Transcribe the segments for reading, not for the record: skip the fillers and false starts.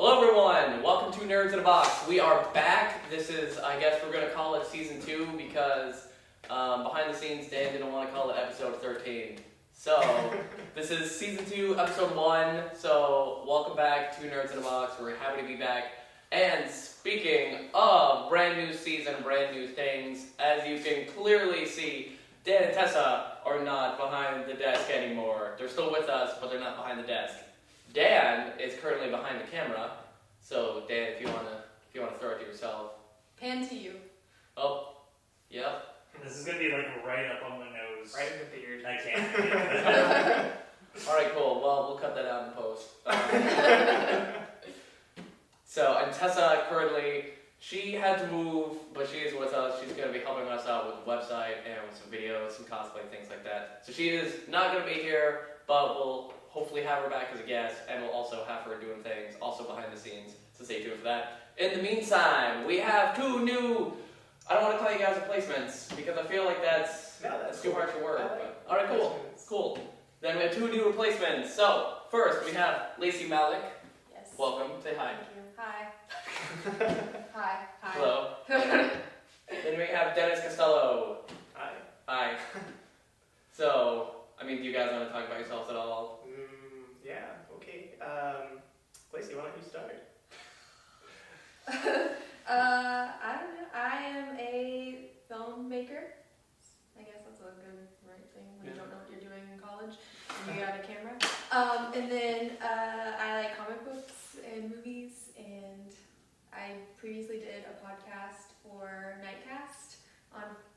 Hello everyone, welcome to Nerds in a Box. We are back. This is, I guess we're going to call it Season 2 because behind the scenes Dan didn't want to call it Episode 13. So, this is Season 2, Episode 1. So, welcome back to Nerds in a Box. We're happy to be back. And speaking of brand new season, brand new things, as you can clearly see, Dan and Tessa are not behind the desk anymore. They're still with us, but they're not behind the desk. Dan is currently behind the camera, so Dan, if you wanna throw it to yourself. Pan to you. Oh, yep. This is gonna be like right up on my nose. Right in the beard. I can't. All right, cool. Well, we'll cut that out in post. So, and Tessa currently, she had to move, but she is with us. She's gonna be helping us out with the website and with some videos, some cosplay, things like that. So she is not gonna be here, but we'll hopefully have her back as a guest, and we'll also have her doing things also behind the scenes, so stay tuned for that. In the meantime, we have two new, I don't want to call you guys replacements, because I feel like that's too hard to work. But, all right, cool. Then we have two new replacements. So, first we have Lacey Malik. Yes. Welcome, say hi. Thank you. Hi. Hi. Hello. Then we have Dennis Costello. Hi. Hi. So, I mean, do you guys want to talk about yourselves at all? Yeah, okay. Lacey, why don't you start? I don't know. I am a filmmaker. I guess that's a good right thing when you don't know what you're doing in college and you got a camera. And then I like comic books and movies, and I previously did a podcast for Nightcast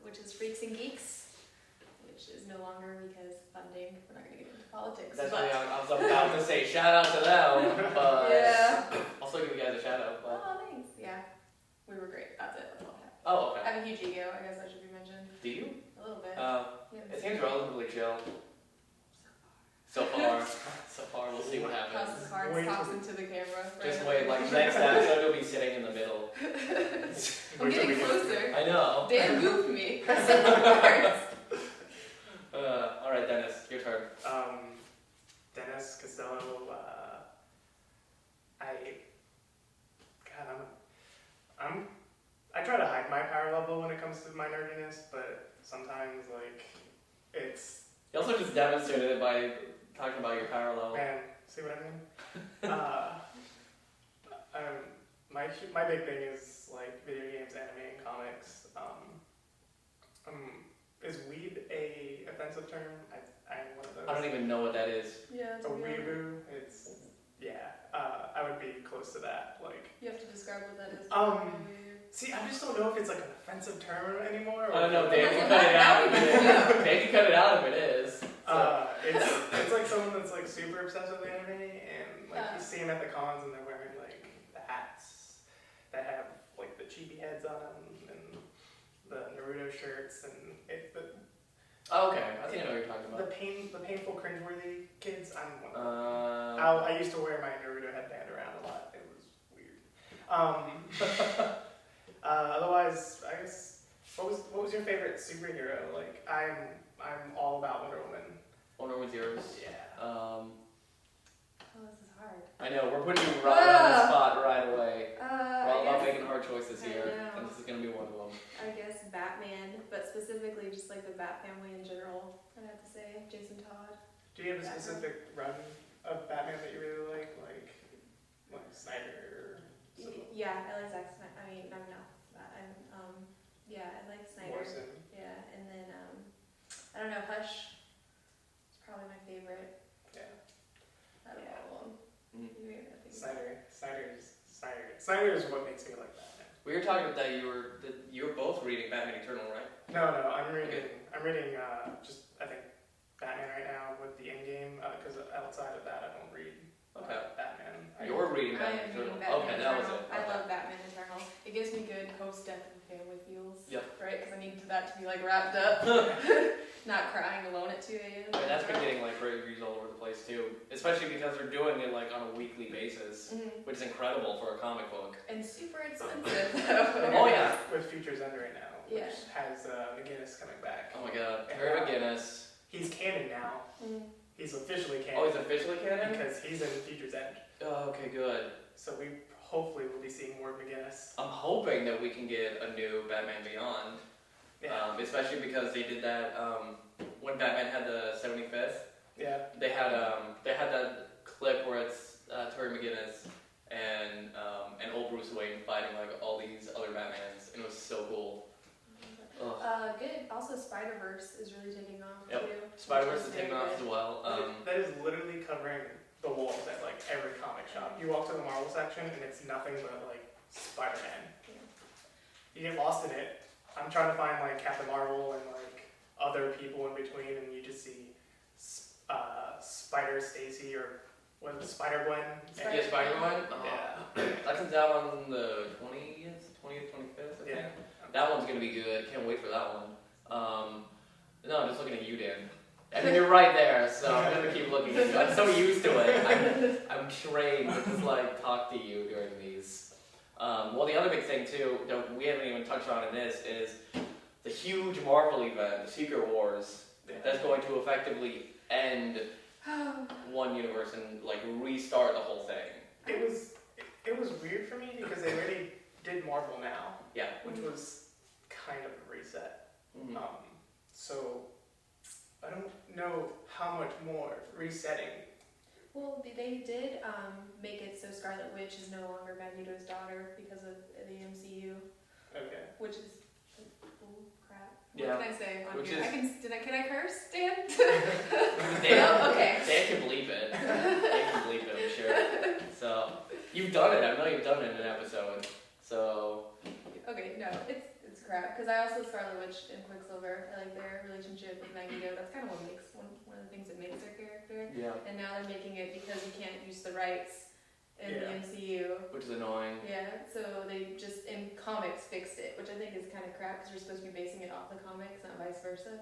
which is Freaks and Geeks, which is no longer because funding. We're not going to get into politics. That's but... what I was about to say. Shout out to them, but yeah. I'll still give you guys a shout out. But... Oh, thanks. Yeah, we were great. That's it. That's all I have. Oh, okay. I have a huge ego. I guess that should be mentioned. Do you? A little bit. It seems relatively chill. So far, we'll see what happens. How's the cards toss into the camera? Just wait, like next episode, you'll be sitting in the middle. I'm getting closer. I know. Dan moved me. All right, Dennis, your turn. Dennis Costello. I try to hide my power level when it comes to my nerdiness, but sometimes it's. You also just demonstrated it by talking about your power level. Man, see what I mean? My big thing is like video games, anime, and comics. Is weeb a offensive term? I'm one of those. I don't even know what that is. Yeah, A weeboo? It's I would be close to that. You have to describe what that is. See, I just don't know if it's like an offensive term anymore. I don't know, Dan can cut it out if it is. Dan can cut it out if it is. So. It's like someone that's like super obsessed with anime, and you see them at the cons and they're wearing like the hats that have like the chibi heads on them and the Naruto shirts and Oh, okay, I think I know what you're talking about. the painful cringeworthy kids. I'm one of them. I used to wear my Naruto headband around a lot. It was weird. Otherwise, I guess what was your favorite superhero? I'm all about Wonder Woman. Wonder Woman's yours. Yeah. Oh, this is hard. I know, we're putting you right on the spot right away. We're all about making hard choices I here, know. and this is going to be one of them. I guess Batman, but specifically just like the Bat family in general, I'd have to say. Jason Todd. Do you have a specific run of Batman that you really like Snyder? Yeah, I like Zack Snyder. I mean, I like Snyder. Morrison. Yeah, and then I don't know, Hush. It's probably my favorite. Yeah. Out of all of them. Snyder is what makes me like Batman. We were talking about that you were both reading Batman Eternal, right? No, I'm reading just I think Batman right now with the Endgame because outside of that I don't read Batman. You're reading I Batman am reading Eternal. Batman Okay, Eternal. that was it. I Okay. love Batman Eternal. It gives me good post-death and family feels. Yep. Right? Because I need that to be wrapped up. Not crying alone at 2 a.m. I mean, that's been getting reviews all over the place too, especially because they're doing it on a weekly basis, which is incredible for a comic book. And super expensive though. Oh yeah. With Futures End right now, which Yeah. has McGinnis coming back. Oh my God, Harry McGinnis. He's canon now. Mm. He's officially canon. Oh, he's officially canon? Because he's in Futures End. Oh, okay, good. So we hopefully will be seeing more McGinnis. I'm hoping that we can get a new Batman Beyond, especially because they did that when Batman had the 75th. Yeah. They had that clip where it's Terry McGinnis and old Bruce Wayne fighting like all these other Batmans, and it was so cool. Ugh. Good. Also, Spider-Verse is really taking off Yep. too. Spider-Verse is taking off as well. That is literally covering the walls at like every comic shop. You walk to the Marvel section and it's nothing but like Spider-Man. Yeah. You get lost in it. I'm trying to find like Captain Marvel and like other people in between, and you just see Spider Stacy or what is it, Spider Gwen? Yeah, Spider-Man. Yeah. That comes out on the 20th, 25th, I think. Yeah. That one's gonna be good. Can't wait for that one. No, I'm just looking at you, Dan. I mean, you're right there, so I'm gonna keep looking at you. I'm so used to it. I'm trained to just like talk to you during these. Well, the other big thing too that we haven't even touched on in this is the huge Marvel event, the Secret Wars, that's going to effectively end one universe and like restart the whole thing. It was weird for me because they already did Marvel Now. Yeah. Which was kind of a reset. Mm-hmm. So I don't know how much more resetting. Well, they did make it so Scarlet Witch is no longer Magneto's daughter because of the MCU, Okay. which is bull crap. Yeah. What can I say on Which here? is- Can I curse, Dan? Dan, No? Okay. Dan can bleep it. Dan can bleep it, I'm sure. So you've done it. I know you've done it in an episode. So Okay, no, it's crap. Because I also Scarlet Witch and Quicksilver. I like their relationship with Magneto. That's kind of what makes one of the things that makes their character. yeah, And now they're making it because you can't use the rights in the Yeah. MCU. which is annoying. Yeah, so they just in comics fixed it, which I think is kind of crap because you're supposed to be basing it off the comics, not vice versa.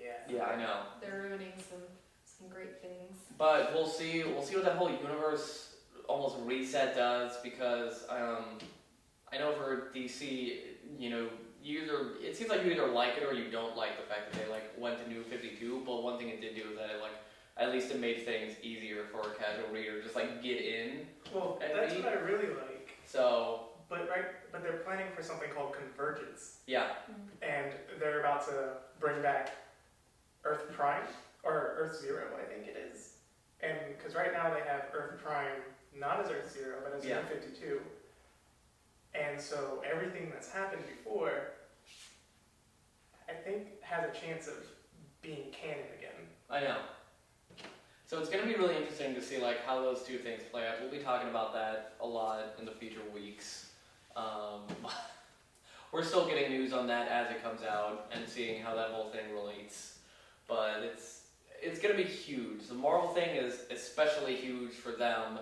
Yeah. Yeah, I know. They're ruining some great things. But we'll see. We'll see what that whole universe almost reset does because I know for DC, you know, it seems like you either like it or you don't like the fact that they like went to New 52. But one thing it did do is that at least it made things easier for a casual reader, just like get in. Well, And that's read. what I really like. So But they're planning for something called Convergence, yeah, and they're about to bring back Earth Prime or Earth Zero, I think it is. And because right now they have Earth Prime not as Earth Zero, but as Yeah. Earth 52. And so everything that's happened before, I think, has a chance of being canon again. I know. So it's gonna be really interesting to see like how those two things play out. We'll be talking about that a lot in the future weeks. We're still getting news on that as it comes out and seeing how that whole thing relates. But it's gonna be huge. The Marvel thing is especially huge for them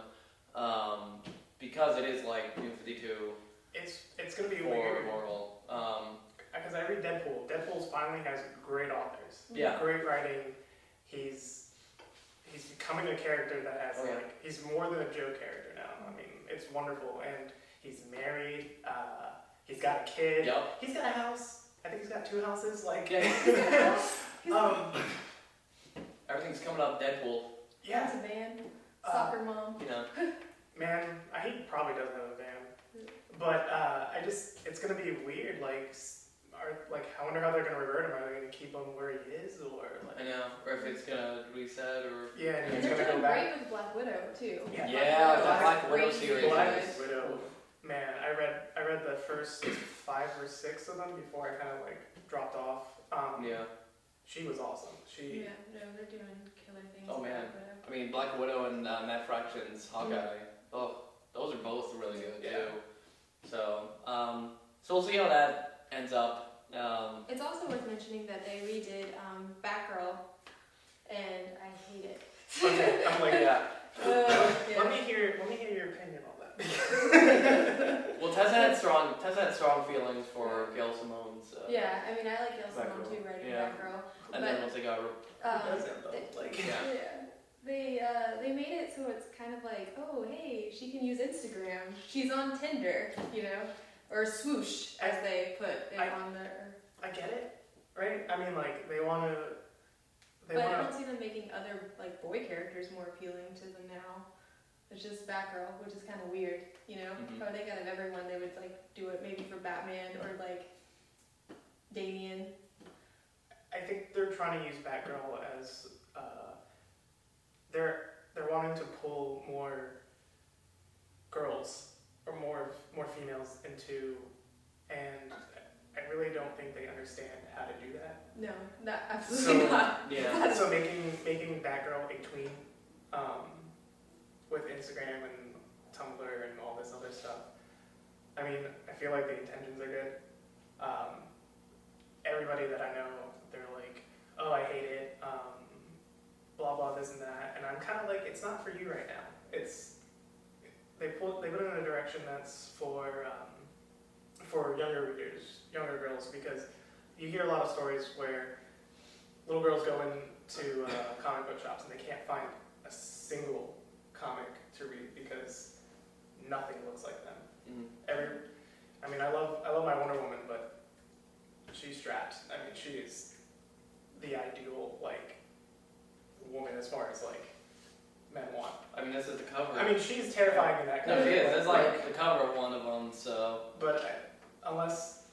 because it is like New 52 It's gonna be for weird. Marvel. Because I read Deadpool. Deadpool finally has great authors. Yeah. Great writing. He's becoming a character that has Oh, yeah. he's more than a Joe character now. I mean, it's wonderful, and he's married. He's got a kid. Yep. He's got a house. I think he's got 2 houses. Like, Okay. um, Everything's coming up Deadpool. yeah, It's a band, soccer mom. You know. man. He probably doesn't have a van, but it's gonna be weird. I wonder how they're gonna revert him. Are they gonna keep him where he is, or like? I know. Or if it's gonna reset or Yeah, and And he's they're gonna go doing back. great with Black Widow too. Yeah. Yeah, the Black Black Widow Widow series. Black is- Widow. Man, I read the first 5 or 6 of them before I kind of like dropped off. Yeah. She was awesome. Yeah, no, they're doing killer things. Oh, with man. Black Widow. I mean, Black Widow and Matt Fraction's Hawkeye. Oh, those are both really good Yeah. too. So we'll see how that ends up. It's also worth mentioning that they redid Batgirl, and I hate it. Okay, I'm like, Yeah. Yeah. let me hear your opinion on that. Well, Tessa had strong feelings for Gail Simone's. Yeah, I mean, I like Gail Simone Batgirl. too, writing Yeah. Batgirl. And then once they got Yeah. They made it so it's kind of like, oh, hey, she can use Instagram. She's on Tinder, you know, or Swoosh, as they put it on their. I get it, right? I mean, like they want to. But I don't see them making other like boy characters more appealing to them now. it's just Batgirl, which is kind of weird, you know? Mhm. I would think out of everyone they would like do it maybe for Batman or like Damien. I think they're trying to use Batgirl as they're wanting to pull more girls or more females into, and I really don't think they understand how to do that. No, absolutely So- not. Yeah. So making Batgirl a tween, with Instagram and Tumblr and all this other stuff. I mean, I feel like the intentions are good. Everybody that I know, they're like, oh, I hate it, blah blah this and that, and I'm kind of like, it's not for you right now. They put it in a direction that's for younger readers, younger girls, because you hear a lot of stories where little girls go into comic book shops and they can't find a single comic to read because nothing looks like them. Mm. I love my Wonder Woman, but she's strapped. I mean, she is the ideal like woman as far as like men want. I mean, this is the cover. I mean, she's terrifying in that no, cover. she is. There's like the cover of one of them, so. But unless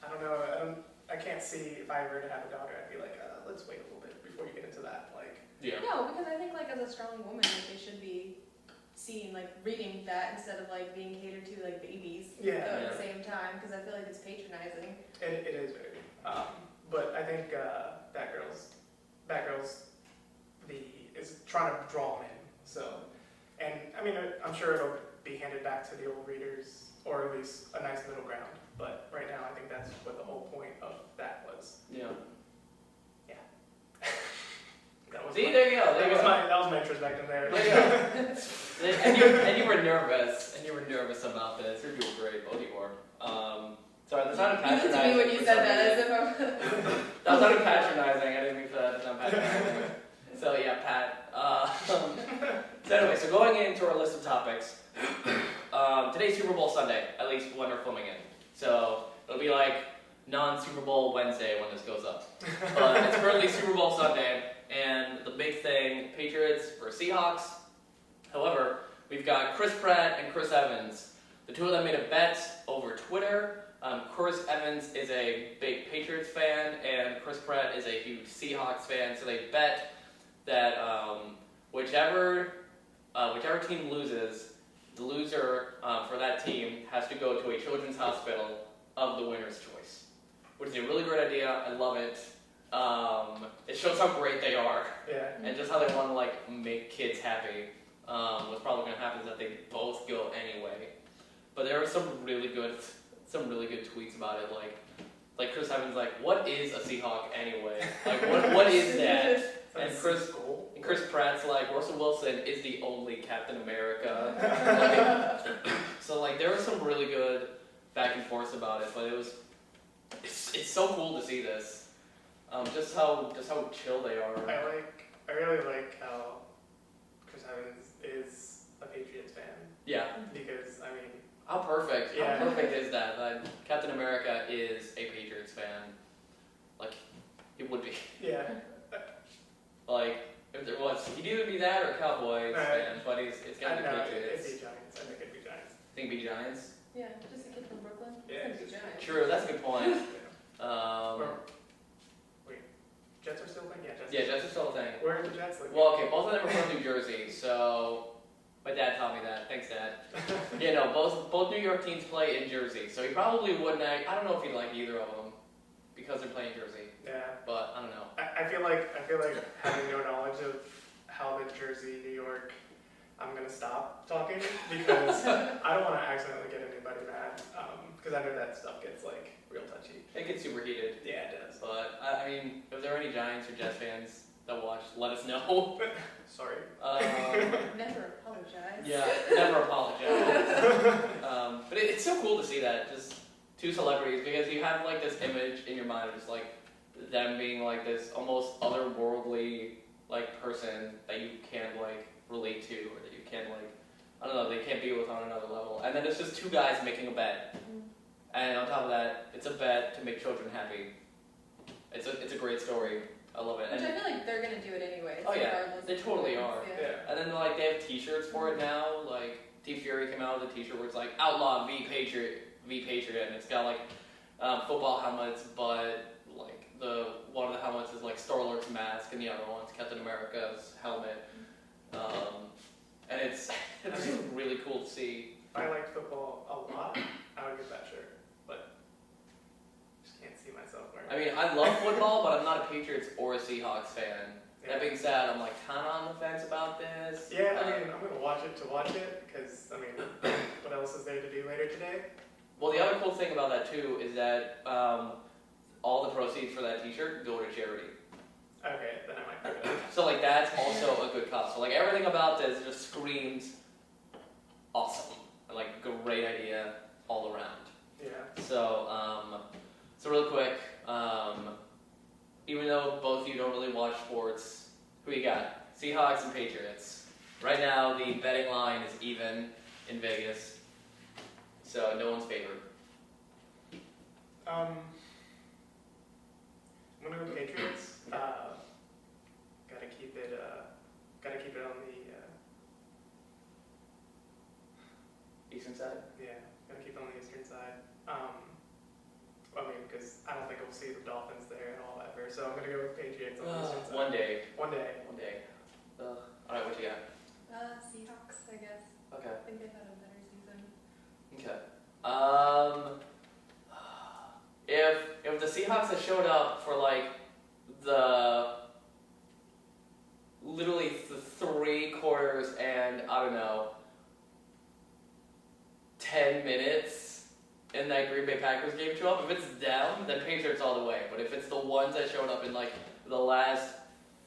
I don't know, I can't see if I were to have a daughter, I'd be like, let's wait a little bit before you get into that. Like, Yeah. No, because I think like as a strong woman, like, they should be seen like reading that instead of like being catered to like babies. Yeah. At the same time, because I feel like it's patronizing. it is very. But I think Batgirl's is trying to draw them in. So, and I mean, I'm sure it'll be handed back to the old readers, or at least a nice middle ground. But right now, I think that's what the whole point of that was. Yeah. That was See, my, there you go. that There you was go. that was my introspective there. There you go. and you were nervous. And you were nervous about this. You're doing great. Both of you were. Sorry, that sounded You looked patronizing. at me when you for said some that reason. as if I'm. That sounded patronizing. I didn't mean for that to sound patronizing. So yeah, Pat. So anyway, so going into our list of topics, today's Super Bowl Sunday, at least when we're filming it. So it'll be like non-Super Bowl Wednesday when this goes up. But it's currently Super Bowl Sunday, and the big thing, Patriots versus Seahawks. However, we've got Chris Pratt and Chris Evans. The two of them made a bet over Twitter. Chris Evans is a big Patriots fan, and Chris Pratt is a huge Seahawks fan. So they bet that whichever team loses, the loser for that team has to go to a children's hospital of the winner's choice, which is a really great idea. I love it. It shows how great they are, Yeah. and just how they want to like make kids happy. What's probably going to happen is that they both go anyway. But there are some really good tweets about it, like Chris Evans like, what is a Seahawk anyway? Like what is that? And Chris Pratt's like, Russell Wilson is the only Captain America. So like there was some really good back and forth about it, but it's so cool to see this. Just how chill they are. I really like how Chris Evans is a Patriots fan, Yeah. because I mean, How perfect Yeah. is that? That Captain America is a Patriots fan. Like, it would be. yeah, Like, if there was, he'd either be that or Cowboys fan, but it's I gotta be know Patriots. it'd be Giants. I think it'd be Giants. Think be Giants? Yeah, just a kid from Brooklyn. Yeah, It's gonna be giant. True, that's a good point. Wait, Jets are still playing? Yeah, Jets. Yeah, that's just the whole thing. Where are the Jets? Like, Well, okay, both of them are from New Jersey, so my dad taught me that. Thanks, Dad. You know, both New York teams play in Jersey, so he probably wouldn't. I don't know if he'd like either of them because they're playing Jersey, yeah. but I don't know. I feel like having no knowledge of how the Jersey, New York, I'm gonna stop talking because I don't want to accidentally get anybody mad, because I know that stuff gets like real touchy. It gets super heated. Yeah, it does. But, I mean, if there are any Giants or Jets fans that watch, let us know. Sorry. Never apologize. Yeah, never apologize. But it's so cool to see that, just two celebrities, because you have, like, this image in your mind of just, like, them being, like, this almost otherworldly, like, person that you can't, like, relate to, or that you can't, like, I don't know, they can't be with on another level. And then it's just two guys making a bet. Mhm. And on top of that, it's a bet to make children happy. It's a great story. I love it. Which And, I feel like they're gonna do it anyways. Oh, yeah. regardless They of totally who are. wins, Yeah. Yeah. and then like they have T-shirts for it now. Like T Fury came out with a T-shirt where it's like Outlaw v Patriot, and it's got like football helmets, but like one of the helmets is like Star-Lord's mask, and the other one's Captain America's helmet. And it's just really cool to see. If I liked football a lot, I would get that shirt, but just can't see myself wearing I it. mean, I love football, but I'm not a Patriots or a Seahawks fan. Yeah. That being said, I'm like kind of on the fence about this. Yeah, I mean, I'm gonna watch it because I mean, what else is there to do later today? Well, the other cool thing about that too is that all the proceeds for that T-shirt go to charity. Okay, then I might do it. So like that's also a good cause. So like everything about this just screams awesome. And, like great idea all around. Yeah. So real quick, even though both of you don't really watch sports, who you got? Seahawks and Patriots. Right now the betting line is even in Vegas. So no one's favored. I'm gonna go Patriots. Gotta keep it on the Eastern side? gotta keep it on the eastern side. I mean, because I don't think we'll see the Dolphins there and all ever. So I'm gonna go with Patriots on the eastern side. One day. One day. Alright, what you got? Seahawks, I guess. Okay. I think they've had a better season. Okay. If the Seahawks had showed up for like literally the 3 quarters and I don't know 10 minutes in that Green Bay Packers game show up, if it's them, then Patriots all the way. But if it's the ones that showed up in like the last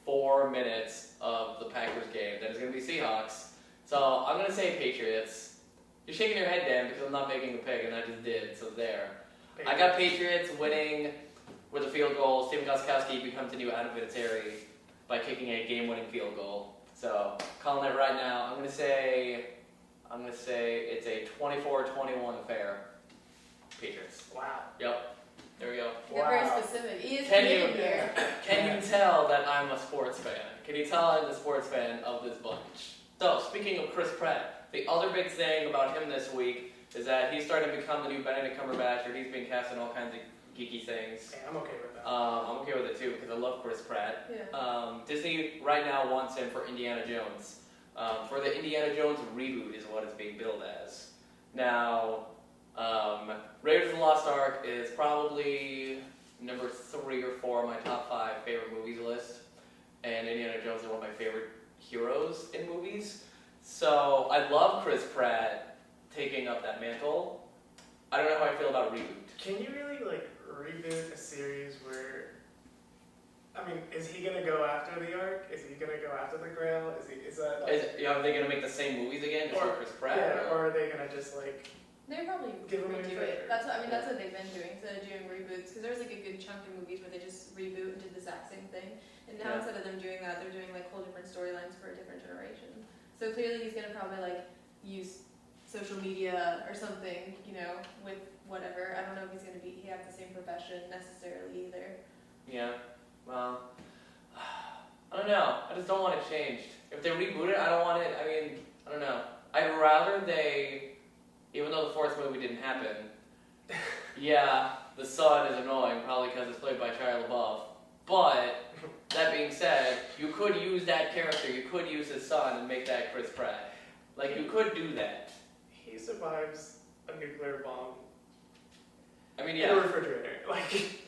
4 minutes of the Packers game, then it's gonna be Seahawks. So I'm gonna say Patriots. You're shaking your head, Dan, because I'm not making a pick, and I just did, so there. I got Patriots winning with a field goal. Steven Gostkowski becomes the new Adam Vinatieri by kicking a game-winning field goal. So, calling it right now. I'm gonna say it's a 24-21 affair. Patriots. Wow. Yep. There we go. You got very specific. He is Can committed you- here. Can you tell that I'm a sports fan? Can you tell I'm the sports fan of this bunch? So, speaking of Chris Pratt, the other big thing about him this week is that he's starting to become the new Benedict Cumberbatch, or he's being cast in all kinds of geeky things. Yeah, I'm okay with that. I'm okay with it too because I love Chris Pratt. Yeah. Disney right now wants him for Indiana Jones. For the Indiana Jones reboot is what it's being billed as. Now, Raiders of the Lost Ark is probably number 3 or 4 on my top 5 favorite movies list, and Indiana Jones is one of my favorite heroes in movies. So I love Chris Pratt taking up that mantle. I don't know how I feel about reboot. Can you really like reboot a series where? I mean, is he gonna go after the Ark? Is he gonna go after the Grail? Is that like, Are they gonna make the same movies again just for Chris Pratt? yeah, or are they gonna just like They probably Give him a redo new it. trailer. That's what they've been doing instead of doing reboots. Because there's like a good chunk of movies where they just reboot and did the exact same thing. And now Yeah. instead of them doing that, they're doing like whole different storylines for a different generation. So clearly he's gonna probably like use social media or something, you know, with whatever. I don't know if he's gonna he have the same profession necessarily either. Yeah. Well, I don't know. I just don't want it changed. If they reboot it, I don't want it. I mean, I don't know. I'd rather they, even though the 4th movie didn't happen, yeah, the son is annoying, probably because it's played by Shia LaBeouf. But that being said, you could use that character. You could use his son and make that Chris Pratt. Like you could do that. he survives a nuclear bomb I mean, in a yeah, refrigerator? Like,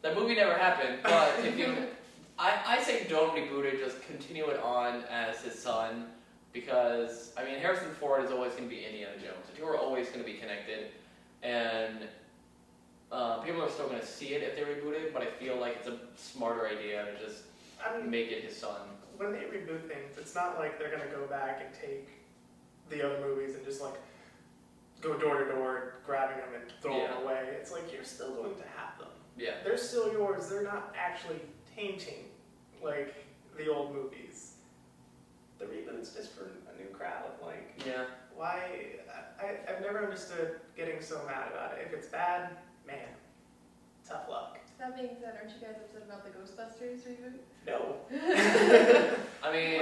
that movie never happened. But if you, I say don't reboot it. Just continue it on as his son. Because, I mean, Harrison Ford is always going to be Indiana Jones. The two are always going to be connected. And people are still going to see it if they reboot it, but I feel like it's a smarter idea to just I mean, make it his son. when they reboot things, it's not like they're gonna go back and take the other movies and just like go door to door, grabbing them and throwing Yeah. them away. It's like you're still going to have them. Yeah. They're still yours. They're not actually tainting like the old movies. The reboot's just for a new crowd. Like, Yeah. why? I've never understood getting so mad about it. If it's bad, man, tough luck. That being said, aren't you guys upset about the Ghostbusters reboot? No. I mean,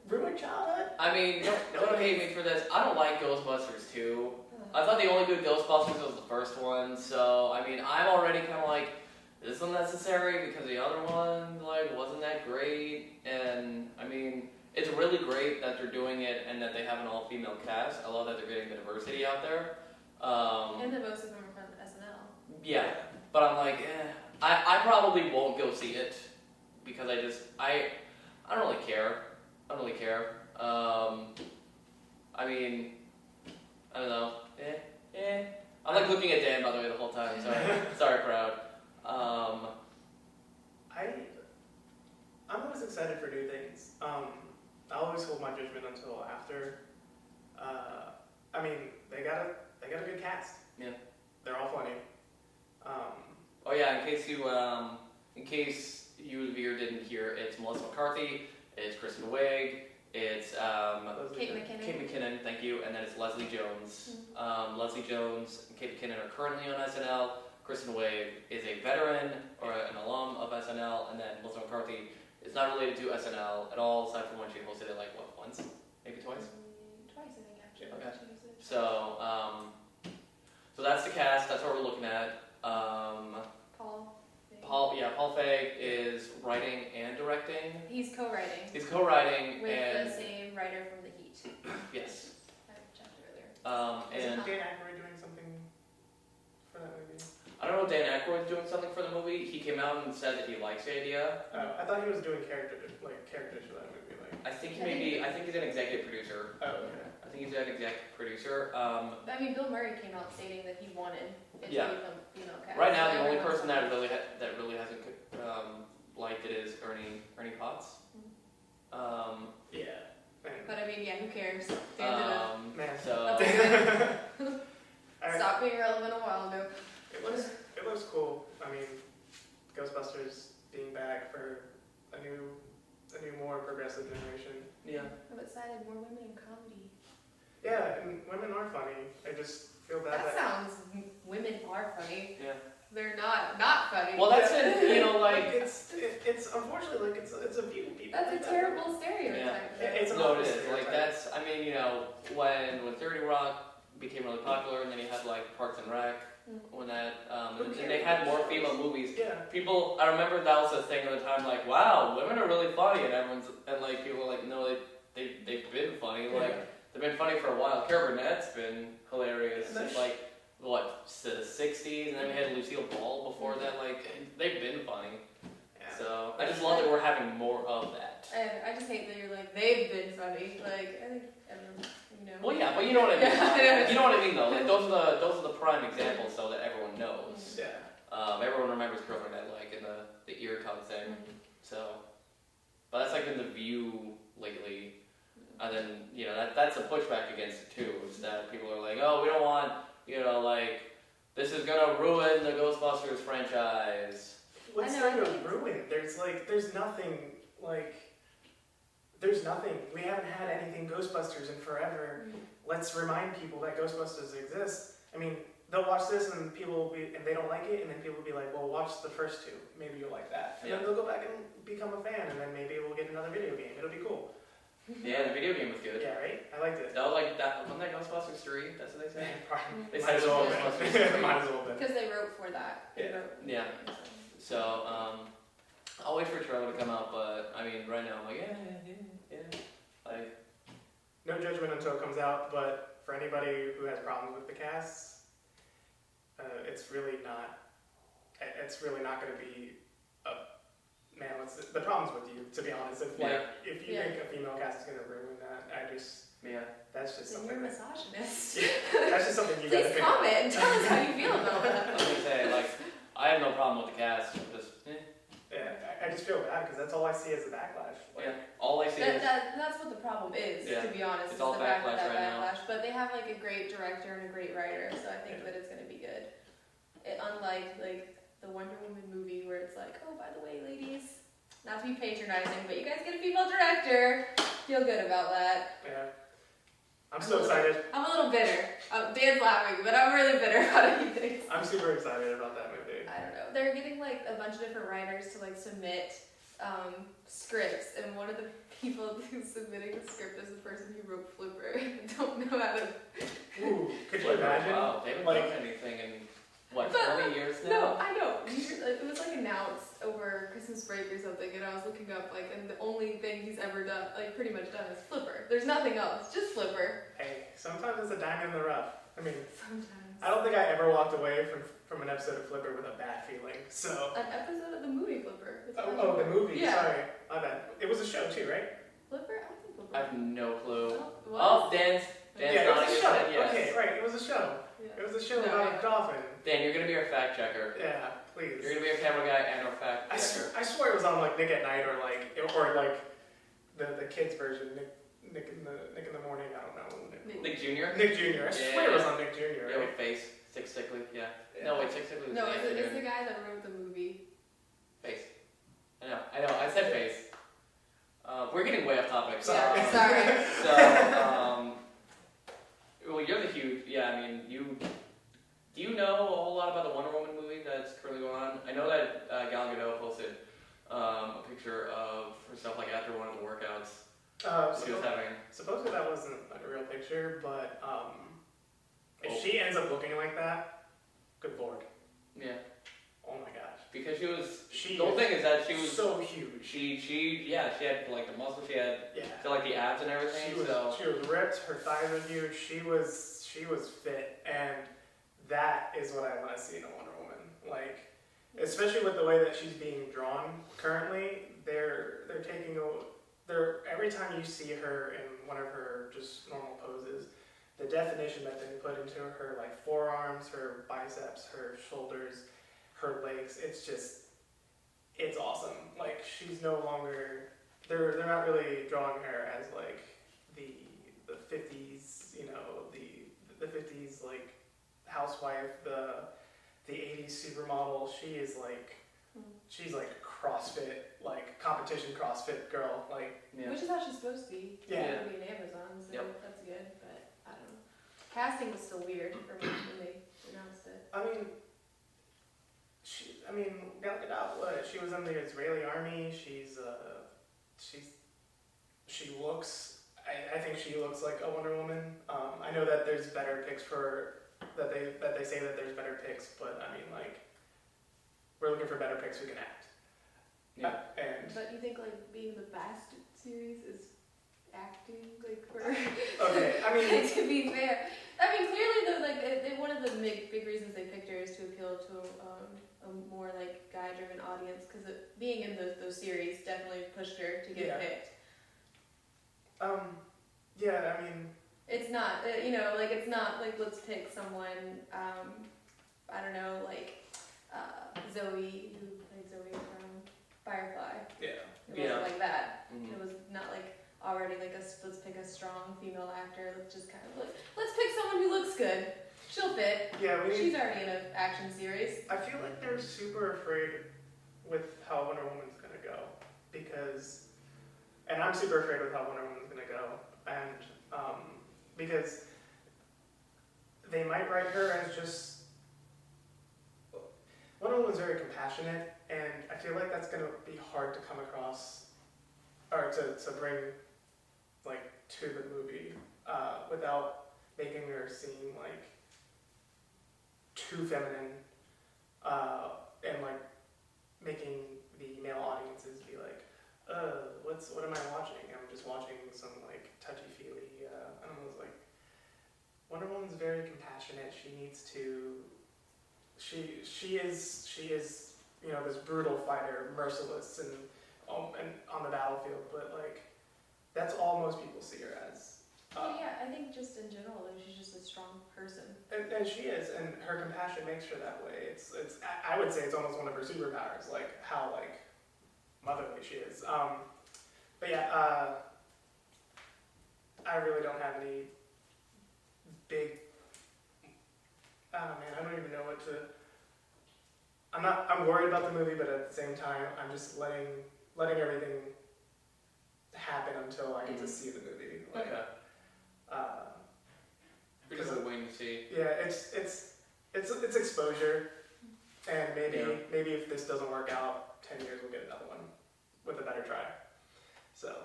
Ruined childhood? I mean, don't hate me for this. I don't like Ghostbusters 2. I thought the only good Ghostbusters was the first one, so I mean, I'm already kind of like, this is unnecessary because the other one like wasn't that great. And I mean, it's really great that they're doing it and that they have an all-female cast. I love that they're getting the diversity out there. And that most of them are from SNL. Yeah, but I'm like, I probably won't go see it because I don't really care. I don't really care. I mean, I don't know. I'm like looking at Dan by the way the whole time. Sorry, crowd. I'm always excited for new things. I always hold my judgment until after. I mean, they got a good cast. Yeah. They're all funny. Oh yeah, in case you the viewer didn't hear, it's Melissa McCarthy, it's Kristen Wiig, it's Kate McKinnon. Kate McKinnon, thank you, and then it's Leslie Jones. Leslie Jones and Kate McKinnon are currently on SNL. Kristen Wiig is a veteran or an alum of SNL, and then Melissa McCarthy is not related to SNL at all, aside from when she hosted it like once, maybe twice. Twice, I think, actually. Okay. She was it. So that's the cast. That's what we're looking at. Paul Feig is writing and directing. He's co-writing. He's co-writing with and the same writer from The Heat. yes. I checked earlier. And Isn't Dan Aykroyd doing something for that movie? I don't know if Dan Aykroyd's doing something for the movie. He came out and said that he likes the idea. I thought he was doing characters for that movie. I think he's an executive producer. Oh, okay. I think he's an executive producer. I mean, Bill Murray came out stating that he wanted it to Yeah. be from female cast. Right now, So the only everyone's person like- that really hasn't liked it is Ernie Potts. Yeah. But I mean, yeah, who cares? Dan did it. Man. So Stop being relevant a while ago. It looks cool. I mean, Ghostbusters being back for a new, more progressive generation. yeah. I'm excited. More women in comedy. Yeah, and women are funny. I just feel bad That sounds. Women are funny. Yeah. They're not funny. Well, that's it. You know, like it's unfortunately like it's a few people. That's like a that. terrible stereotype. It's an no, it awful is. Like stereotype. that's. I mean, you know, when 30 Rock became really popular, and then you had like Parks and Rec, when that, and they had more female movies. Yeah. People, I remember that was a thing at the time. Like, wow, women are really funny, and like people were like, no, they've been funny. Like they've been funny for a while. Carol Burnett's been hilarious since like what the 60s, and then we had Lucille Ball before that. Like they've been funny. Yeah. So I just love that we're having more of that. And I just hate that you're like, they've been funny. Like, I think everyone, you know. Well, yeah, but you know what I mean. Yeah. You know what I mean, though. Like those are the prime examples, so that everyone knows. Yeah. Everyone remembers Girl Burnett, like in the ear tug thing. So, but that's like been the view lately. And then you know that's a pushback against it too. Is that people are like, oh, we don't want, you know, like this is gonna ruin the Ghostbusters franchise. What's I know, there I to think ruin? There's nothing. We haven't had anything Ghostbusters in forever. Let's remind people that Ghostbusters exists. I mean, they'll watch this and people will be, and they don't like it, and then people will be like, well, watch the first two. Maybe you'll like that. And then they'll go back and become a fan, and then maybe we'll get another video game. It'll be cool. Yeah, the video game was good. Yeah, right? I liked it. That was like that. Wasn't that Ghostbusters 3? That's what they said. They Might said as it well was have Ghostbusters been. 3. Might as well have been. Because they wrote for that. They Yeah. wrote for Yeah. the game, So, I'll wait for a trailer to come out, but I mean, right now I'm like, yeah. Like, No judgment until it comes out, but for anybody who has problems with the casts, it's really not going to be man. The problem's with you, to be honest. If you Yeah. think a female cast is going to ruin that, that's just Then something. you're a misogynist. That's just something you got to Please figure comment out. and tell us how you feel about I that. was gonna say, like, I have no problem with the cast. Just, Yeah, I just feel bad because that's all I see as a backlash. yeah. All I see is That's what the problem is, Yeah. to be honest. It's is all the fact backlash that right now. backlash. But they have like a great director and a great writer, so I think that it's going to be good. Unlike like the Wonder Woman movie where it's like, oh, by the way, ladies, not to be patronizing, but you guys get a female director. Feel good about that. Yeah, I'm so excited. I'm a little bitter. Dan's laughing, but I'm really bitter about it, he thinks. I'm super excited about that movie. I don't know. They're getting like a bunch of different writers to like submit scripts, and one of the people who's submitting the script is the person who wrote Flipper. I don't know how to. Ooh, could you imagine? Wow, they haven't Like- done anything in, what, But, 20 years now? No, I know. It was like announced over Christmas break or something, and I was looking up like, and the only thing he's ever done, like pretty much done, is Flipper. There's nothing else, just Flipper. Hey, sometimes it's a diamond in the rough. I mean, Sometimes. I don't think I ever walked away from an episode of Flipper with a bad feeling. So. An episode of the movie Flipper. It's Oh, the movie. Yeah. Sorry, my bad. It was a show too, right? Flipper? I don't think Flipper. I have no clue. Well, it was. Oh, Dan's Yeah, it nodding was a his show. head yes. Okay, right. It was a show. Yeah. It was a show No, about yeah. a dolphin. Dan, you're gonna be our fact checker. Yeah, please. You're gonna be our camera guy and our fact I, checker. I swear it was on like Nick at Night or like the kids version, Nick in the morning. I don't know. Nick Jr.? Nick Jr. I swear it was on Nick Jr. Yeah, Right? with face. Six Sickly, yeah. No, wait, Six Sickly was No, Dan it's Jr. the guy that wrote the movie. Face. I know, I said face. We're getting way off topic. Sorry. Sorry. So, well, you're the huge, yeah, I mean, do you know a whole lot about the Wonder Woman movie that's currently going on? I know that Gal Gadot posted a picture of herself, like, after one of the workouts she was having. Supposedly that wasn't a real picture, but if Oh. she ends up looking like that, good lord. Yeah, Oh my gosh. because she was, She the whole is thing is that she was, so huge. she had, like, the muscle, she had, Yeah. like, the abs and everything, She was ripped, her thighs were huge, she was fit, and that is what I want to see in a Wonder Woman. Like, especially with the way that she's being drawn currently, they're every time you see her in one of her just normal poses, the definition that they put into her, like forearms, her biceps, her shoulders, her legs, it's awesome. Like, she's no longer, they're not really drawing her as like the 50s, you know, the 50s like housewife, the 80s supermodel. She's like CrossFit, like competition CrossFit girl, like. yeah. Which is how she's supposed to be. Yeah. It's gonna be an Amazon, so Yep. that's good, but I don't know. Casting was still weird for me when they announced it. I mean, Gal Gadot, she was in the Israeli army. She looks. I think she looks like a Wonder Woman. I know that there's better picks that they say that there's better picks, but I mean, like, we're looking for better picks who can act. Yeah. And But you think like being the Bast series is acting like for okay, I mean, to be fair, I mean clearly though like one of the big reasons they picked her is to appeal to a more like guy-driven audience because being in those series definitely pushed her to get Yeah. picked. yeah, I mean, It's not like it's not like let's pick someone I don't know like Zoe who played Zoe from Firefly. yeah. It wasn't like that. Mhm. It was not like already like let's pick a strong female actor. Let's just kind of let's pick someone who looks good. She'll fit. Yeah, we need. She's already in an action series. I feel like they're super afraid with how Wonder Woman's gonna go and I'm super afraid with how Wonder Woman's gonna go, and because they might write her as just Wonder Woman's very compassionate, and I feel like that's gonna be hard to come across or to bring like to the movie without making her seem like too feminine and like making the male audiences be like, what am I watching? I'm just watching some like touchy-feely, I don't know, like, Wonder Woman's very compassionate. She is, you know, this brutal fighter, merciless and on the battlefield, but like, that's all most people see her as. Yeah, I think just in general, like, she's just a strong person. And she is, and her compassion makes her that way. I would say it's almost one of her superpowers, like how like motherly she is. But yeah, I really don't have any big. Oh man, I don't even know what to. I'm worried about the movie, but at the same time, I'm just letting everything happen until I get to see the movie. Like, Okay. We're just waiting to see. it's exposure, and maybe if this doesn't work out, 10 years we'll get another one with a better try. So.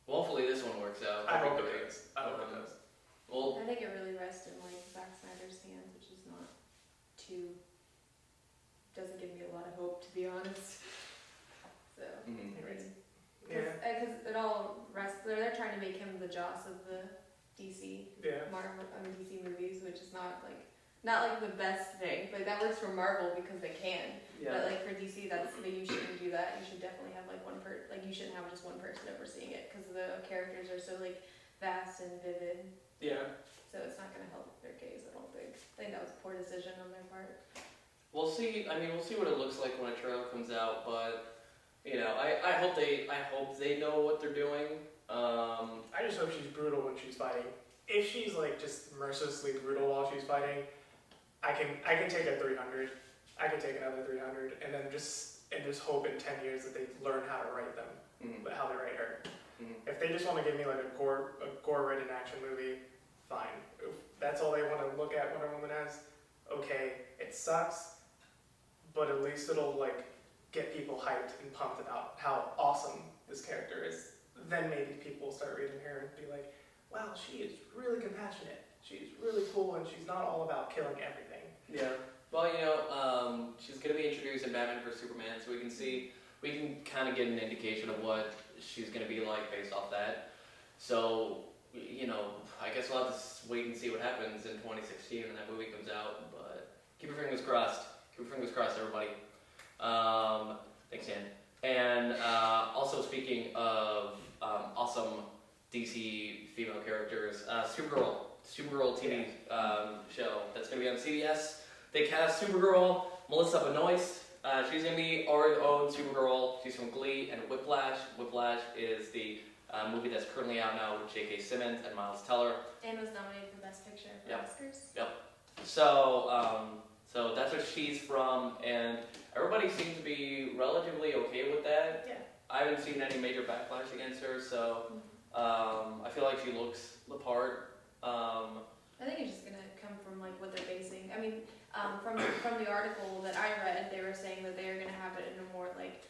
Well, hopefully this one works out. I hope it does. Well, I think it really rests in like Zack Snyder's hands, which is not too. Doesn't give me a lot of hope, to be honest. So. Yeah. Because it all rests. They're trying to make him the Joss of the DC DC movies, which is not like the best thing. But that works for Marvel because they can. But like for DC, you shouldn't do that. You should definitely have like you shouldn't have just one person overseeing it because the characters are so like vast and vivid. Yeah. So it's not gonna help their case, I don't think. I think that was a poor decision on their part. We'll see. I mean, we'll see what it looks like when a trailer comes out. But I hope they know what they're doing. I just hope she's brutal when she's fighting. If she's like just mercilessly brutal while she's fighting, I can take a 300. I can take another 300, and then just hope in 10 years that they learn how to write them, how they write her. If they just want to give me like a gore-ridden action movie, fine. If that's all they want to look at Wonder Woman as, okay, it sucks, but at least it'll like get people hyped and pumped about how awesome this character is. Then maybe people will start reading her and be like, wow, she is really compassionate. She's really cool, and she's not all about killing everything. Yeah. Well, she's going to be introduced in Batman vs Superman, so we can kind of get an indication of what she's going to be like based off that. So, I guess we'll have to wait and see what happens in 2016 when that movie comes out. But keep your fingers crossed. Keep your fingers crossed, everybody. Thanks, Dan. And also speaking of awesome DC female characters, Supergirl TV show that's going to be on CBS. They cast Supergirl, Melissa Benoist. She's going to be our own Supergirl. She's from Glee and Whiplash. Whiplash is the movie that's currently out now with J.K. Simmons and Miles Teller. And was nominated for Best Picture for Oscars. Yep. So that's what she's from, and everybody seems to be relatively okay with that. Yeah. I haven't seen any major backlash against her, so I feel like she looks the part. I think it's just gonna come from like what they're basing. I mean, from the article that I read, they were saying that they are gonna have it in a more like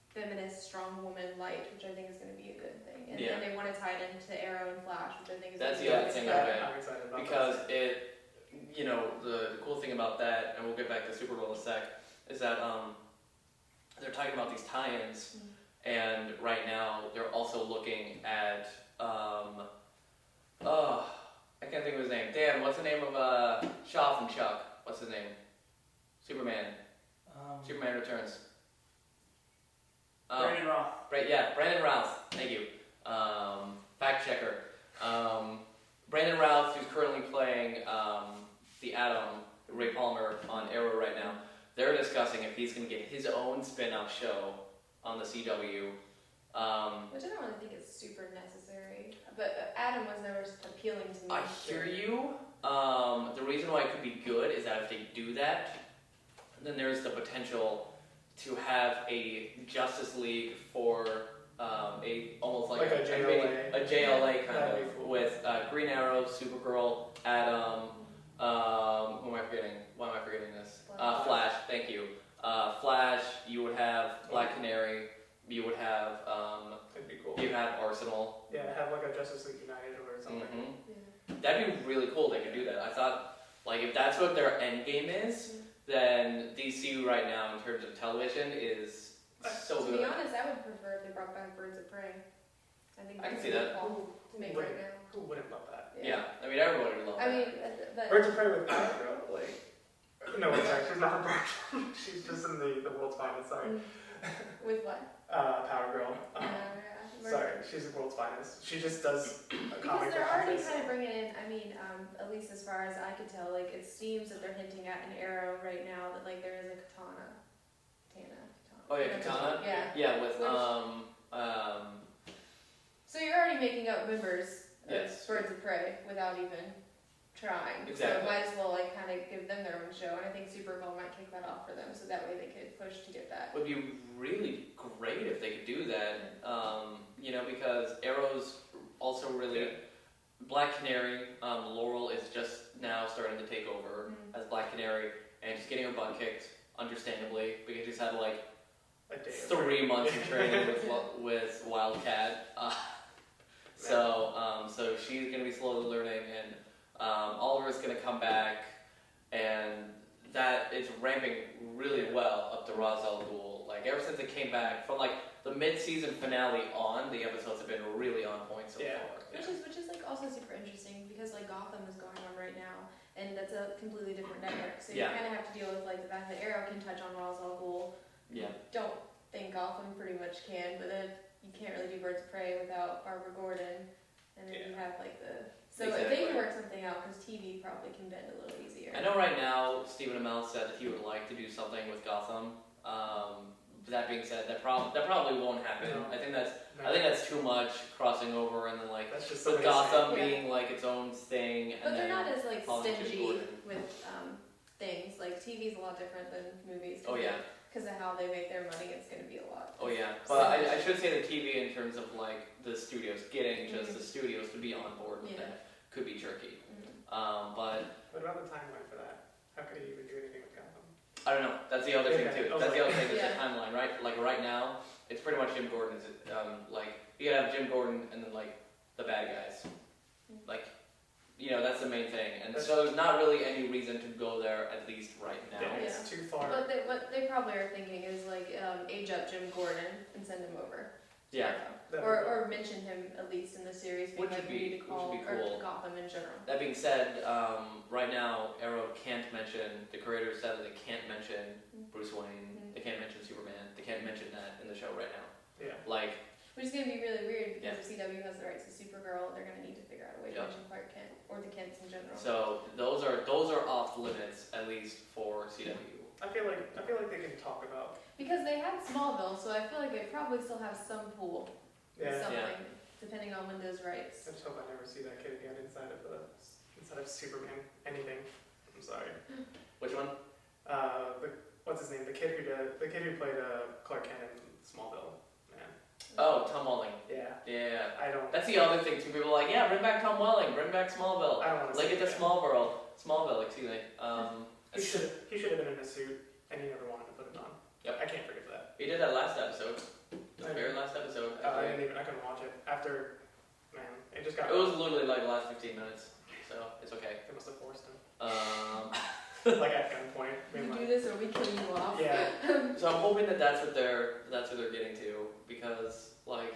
feminist, strong woman light, which I think is gonna be a good thing. And then they want to tie it into Arrow and Flash, which I think is That's the other thing about it, I'm excited about because the cool thing about that, and we'll get back to Supergirl in a sec, is that they're talking about these tie-ins, and right now they're also looking at I can't think of his name. Dan, what's the name of Shaw from Chuck? What's his name? Superman. Superman Returns. Brandon Roth. Brandon Routh. Thank you. Fact checker. Brandon Routh, who's currently playing the Atom, Ray Palmer, on Arrow right now. They're discussing if he's going to get his own spin-off show on the CW. Which I don't really think is super necessary. But Adam was never appealing to me. I hear you. The reason why it could be good is that if they do that, then there's the potential to have a Justice League for almost like a JLA. A JLA kind of cool. With Green Arrow, Supergirl, Adam. Who am I forgetting? Why am I forgetting this? Flash. Thank you. Flash. You would have Black Canary. You would have. It'd be cool. You have Arsenal. Yeah, have like a Justice League United or something. Yeah. That'd be really cool. They could do that. I thought, like, if that's what their end game is, then DC right now in terms of television is so To good. be honest, I would prefer if they brought back Birds of Prey. I think I can that's see that. cool to make right now. Who wouldn't love that? Yeah, I mean everybody would love I that. mean, but Birds of Prey with Power Girl? No, wait, sorry, she's not a bird. She's just in the world's finest, sorry. with what? Power Girl. Sorry, she's the world's finest. She just does a comic. Because they're already kind of bringing in, I mean, at least as far as I could tell, like, it seems that they're hinting at an Arrow right now that, like, there is a Katana. Oh yeah, Katana. Yeah. Yeah, with So you're already making up members of Yes. Birds of Prey without even trying. Exactly. So might as well, like, kind of give them their own show, and I think Supergirl might kick that off for them, so that way they could push to get that. would be really great if they could do that. Because Arrow's also really Black Canary. Laurel is just now starting to take over as Black Canary, and she's getting her butt kicked, understandably, because she's had like A day of 3 months of training with Wildcat. So she's gonna be slowly learning, and Oliver's gonna come back, and that is ramping really well up to Ra's al Ghul. Like ever since it came back from like the mid-season finale on, the episodes have been really on point so far. Which is like also super interesting because like Gotham is going on right now, and that's a completely different network. So you kind of have to deal with like the fact that Arrow can touch on Ra's al Ghul. Yeah. Don't think Gotham pretty much can, but then you can't really do Birds of Prey without Barbara Gordon, and then you have like the. So if they can work something out, because TV probably can bend a little easier. I know right now Stephen Amell said that he would like to do something with Gotham. That being said, that probably won't happen. No. I think that's too much crossing over, and then like That's just with something Gotham being like its own thing. But and they're then not as like politics stingy Gordon. with things. Like TV's a lot different than movies. Oh yeah. Because of how they make their money, it's going to be a lot. Oh yeah. But I should say the TV in terms of like the studios getting just the studios to be on board with that could be tricky. But what about the timeline for that? How could he even do anything with Gotham? I don't know. That's the other thing too. That's the other thing. Is Yeah. the timeline, right? Like right now, it's pretty much Jim Gordon's. Like you gotta have Jim Gordon and then like the bad guys. Like, that's the main thing. And so there's not really any reason to go there at least right now. Yeah, it's too far. But what they probably are thinking is like age up Jim Gordon and send him over. Yeah. Or mention him at least in the series, being Which like would we be- need to call which would be cool. or Gotham in general. That being said, right now Arrow can't mention. The creators said that they can't mention Bruce Wayne. They can't mention Superman. They can't mention that in the show right now. Yeah. Like. Which is going to be really weird because if CW has the rights to Supergirl, they're going to need to figure out a way to mention Clark Kent or the Kents in general. So those are off limits at least for CW. I feel like they can talk about. Because they had Smallville, so I feel like it probably still has some pool. Yeah. Something, depending on when those rights. I just hope I never see that kid again inside of Superman anything. I'm sorry. Which one? What's his name? The kid who played Clark Kent in Smallville. Man. Oh, Tom Welling. Yeah. Yeah. I don't. That's the other thing too. People are like, yeah, bring back Tom Welling, bring back Smallville. I don't want to. Like it to Smallville, excuse me. He should have been in a suit, and he never wanted to put it on. Yep. I can't forget that. He did that last episode. The very last episode. I couldn't watch it after. Man, it just got. It was literally like the last 15 minutes, so it's okay. They must have forced him. Like at gunpoint. You do this or we kill you off. Yeah. So I'm hoping that's what they're getting to, because like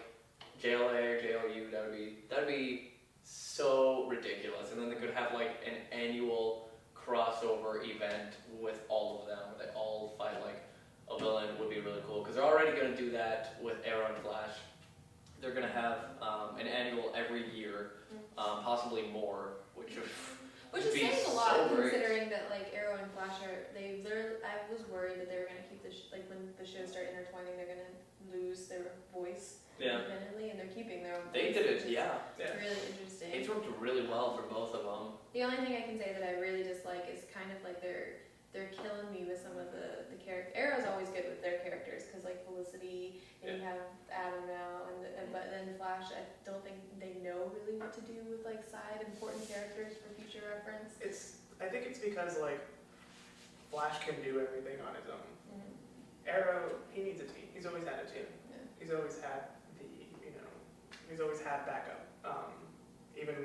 JLA or JLU, that'd be so ridiculous, and then they could have like an annual crossover event with all of them where they all fight like a villain. Would be really cool, because they're already going to do that with Arrow and Flash. They're going to have an annual every year, possibly more, which is be saying a lot, so great. considering that like Arrow and Flash I was worried that they were gonna keep like when the shows start intertwining, they're gonna lose their voice independently, and they're keeping their own. They voice, did it, which is yeah. really interesting. It's worked really well for both of them. The only thing I can say that I really dislike is kind of like they're killing me with some of the characters. Arrow's always good with their characters because like Felicity and you have Adam now, but then Flash, I don't think they know really what to do with like side important characters for future reference. I think it's because like Flash can do everything on his own. Mm-hmm. Arrow, he needs a team. He's always had a team. Yeah. He's always had he's always had backup. Even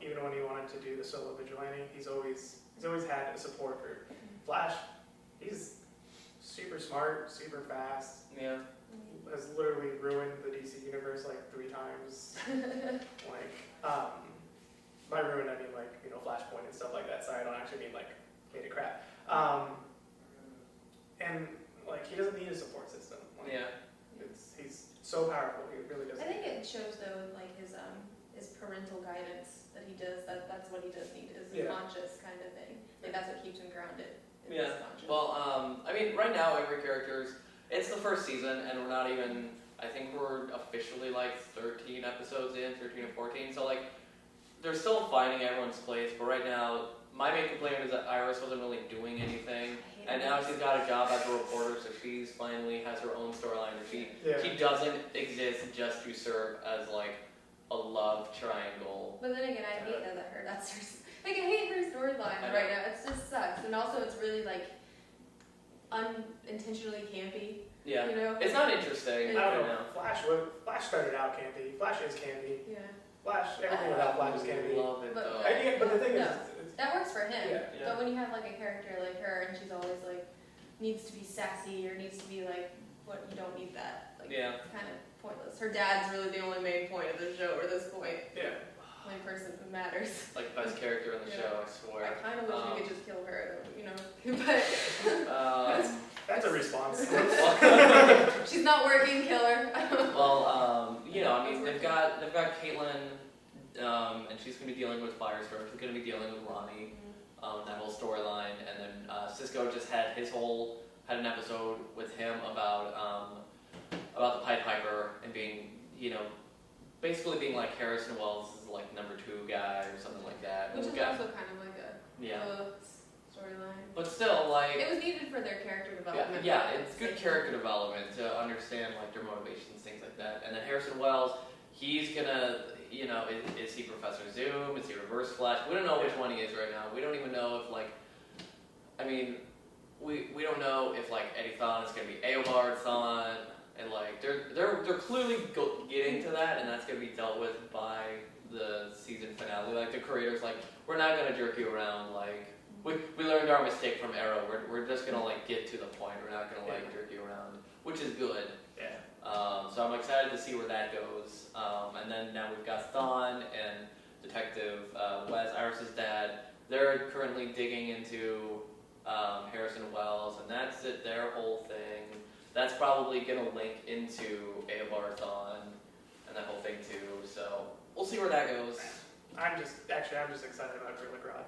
when he wanted to do the solo vigilante, he's always had a support group. Flash, he's super smart, super fast. Yeah. Has literally ruined the DC universe like 3 times. By ruined I mean like Flashpoint and stuff like that. Sorry, I don't actually mean like made it crap. And like he doesn't need a support system. He's so powerful. He really doesn't. I think it shows though like his parental guidance that he does. That's what he does need is a conscious kind of thing. Like that's what keeps him grounded. Yeah. Well, I mean, right now every character's. It's the first season, and we're not even. I think we're officially like 13 episodes in, 13 or 14. So like, they're still finding everyone's place. But right now, my main complaint is that Iris wasn't really doing anything, and now she's got a job as a reporter, so she's finally has her own storyline. She doesn't exist just to serve as like a love triangle. But then again, I hate that that's her. Like I hate her storyline right now. It just sucks, and also it's really like unintentionally campy. Yeah. You know? It's not interesting. I I don't know. Flash started out campy. Flash is campy. Yeah. Everything about Flash is campy. Love it But- though. But the thing is, No. That works for him. Yeah. Yeah. But when you have like a character like her, and she's always like needs to be sassy or needs to be like, what, you don't need that. Like, Yeah. it's kind of pointless. Her dad's really the only main point of the show at this point. yeah. Only person who matters. Like best character in the Yeah. show, I I swear. kind of wish we could just kill her, you know. But That's a response. she's not working. Kill her. Well, you know, I mean, they've got Caitlyn, and she's gonna be dealing with Firestorm. She's gonna be dealing with Ronnie, that whole storyline, and then Cisco just had an episode with him about the Pied Piper and being, you know, basically being like Harrison Wells is like number 2 guy or something like that. Which is We've got- also kind of like a yeah, storyline. but still, like. It was needed for their character development. Yeah, it's good character development to understand like their motivations, things like that. And then Harrison Wells, he's gonna, you know, is he Professor Zoom? Is he Reverse Flash? We don't know which one he is right now. We don't even know if like, I mean, we don't know if like Eddie Thawne is gonna be Eobard Thawne, and like they're clearly getting to that, and that's gonna be dealt with by the season finale. Like the creators, like we're not gonna jerk you around like. We learned our mistake from Arrow. We're just gonna like get to the point. We're not gonna like jerk you around, which is good. Yeah. So I'm excited to see where that goes. And then now we've got Thawne and Detective Wes, Iris's dad. They're currently digging into Harrison Wells, and that's it. Their whole thing. That's probably gonna link into Eobard Thawne and that whole thing too. So we'll see where that goes. I'm just excited about Gorilla Grodd.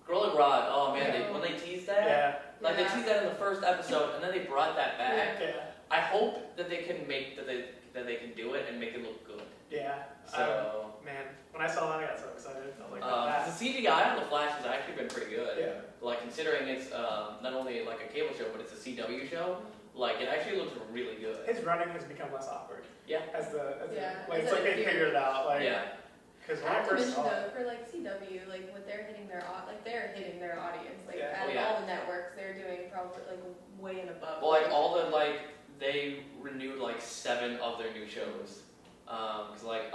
Gorilla Grodd, oh man, Yeah. when they teased that, Yeah. like they teased that in the first episode, and then they brought that back. Yeah. I hope that they can make that they can do it and make it look good. Yeah. So, Man, when I saw that, I got so excited. I was like, the CGI on the Flash has actually been pretty good. yeah. Like considering it's not only like a cable show, but it's a CW show. Like it actually looks really good. His running has become less awkward. Yeah. As the like as it's like they it figured it out. Like Yeah. because I when I have to first mention saw it, though, for like CW, like what they're hitting their audience. Like Yeah. out of Oh, yeah. all the networks, they're doing probably like way and above. Well, like all the they renewed like 7 of their new shows. Cause like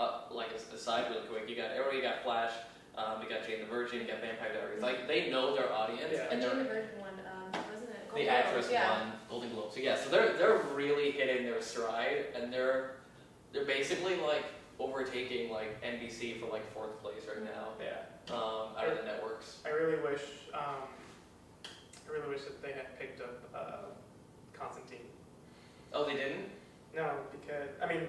aside really quick, you got Arrow, you got Flash, you got Jane the Virgin, you got Vampire Diaries. Like they know their audience. Yeah. And they're- Jane the Virgin one, wasn't it? the Golden actress Globes, yeah. won Golden Globe. So yeah, so they're really hitting their stride, and they're basically like overtaking like NBC for like 4th place right now yeah. out of the networks. I really wish that they had picked up Constantine. Oh, they didn't? No, because I mean,